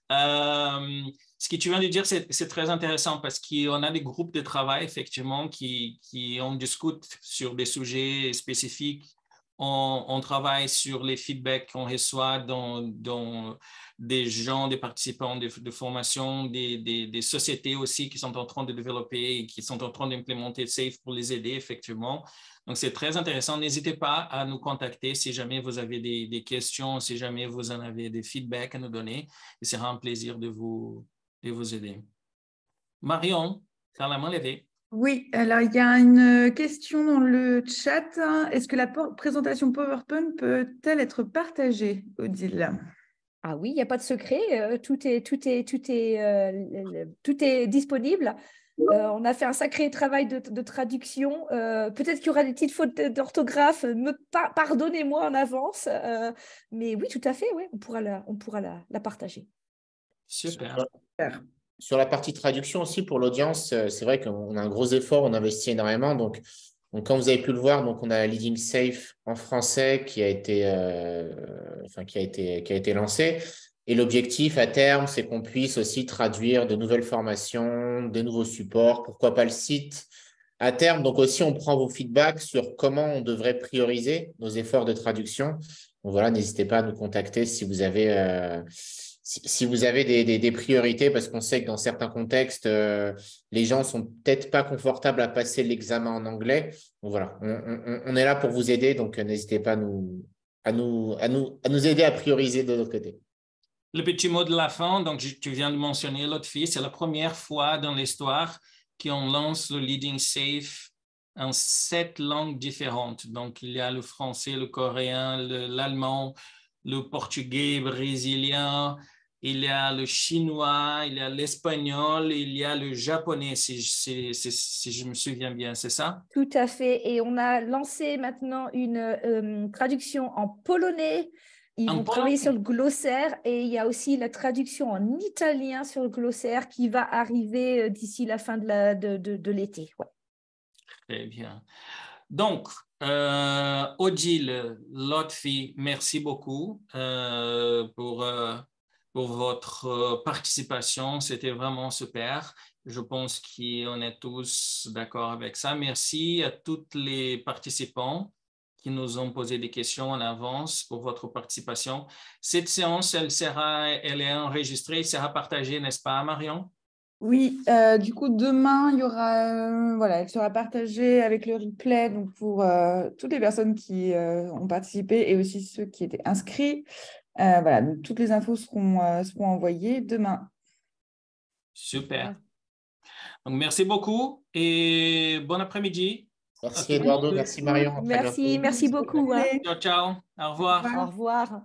Ce que tu viens de dire, c'est très intéressant parce qu'on a des groupes de travail, effectivement, qui on discute sur des sujets spécifiques On travaille sur les feedbacks qu'on reçoit dans des gens, des participants de formation, des sociétés aussi qui sont en train de développer et qui sont en train d'implémenter SAFe pour les aider, effectivement. Donc, c'est très intéressant. N'hésitez pas à nous contacter si jamais vous avez des questions, si jamais vous en avez des feedbacks à nous donner. Et ce sera un plaisir de vous aider. Marion, tu as la main levée. Oui, alors il y a une question dans le chat. Est-ce que la présentation PowerPoint peut-elle être partagée, Odile? Ah oui, il n'y a pas de secret, tout est disponible. On a fait un sacré travail de traduction. Peut-être qu'il y aura des petites fautes d'orthographe. Pardonnez-moi en avance. Mais oui, tout à fait, ouais, on pourra la partager. Super. Sur la partie traduction aussi, pour l'audience, c'est vrai qu'on a un gros effort, on investit énormément. Donc, comme vous avez pu le voir, donc on a Leading SAFe en français qui a été lancé. Et l'objectif à terme, c'est qu'on puisse aussi traduire de nouvelles formations, des nouveaux supports, pourquoi pas le site à terme. Donc aussi, on prend vos feedbacks sur comment on devrait prioriser nos efforts de traduction. Donc voilà, n'hésitez pas à nous contacter si vous avez des priorités, parce qu'on sait que dans certains contextes, les gens ne sont peut-être pas confortables à passer l'examen en anglais. Donc voilà, on est là pour vous aider, donc n'hésitez pas à nous aider à prioriser de notre côté. Le petit mot de la fin, donc tu viens de mentionner l'autre fille, c'est la première fois dans l'histoire qu'on lance le Leading SAFe en 7 langues différentes. Donc, il y a le français, le coréen, l'allemand, le portugais, brésilien, il y a le chinois, il y a l'espagnol, il y a le japonais, si je me souviens bien, c'est ça? Tout à fait. Et on a lancé maintenant une traduction en polonais. Ils vont travailler sur le glossaire et il y a aussi la traduction en italien sur le glossaire qui va arriver d'ici la fin de l'été. Ouais. Très bien. Donc, Odile, Lotfi, merci beaucoup pour votre participation. C'était vraiment super. Je pense qu'on est tous d'accord avec ça. Merci à tous les participants qui nous ont posé des questions en avance pour votre participation. Cette séance, elle est enregistrée, elle sera partagée, n'est-ce pas, Marion? Oui, du coup, demain, il y aura, elle sera partagée avec le replay donc pour toutes les personnes qui ont participé et aussi ceux qui étaient inscrits. Donc toutes les infos seront envoyées demain. Super. Donc, merci beaucoup et bon après-midi. Merci Eduardo, merci Marion. Merci beaucoup. Ciao, ciao. Au revoir. Au revoir.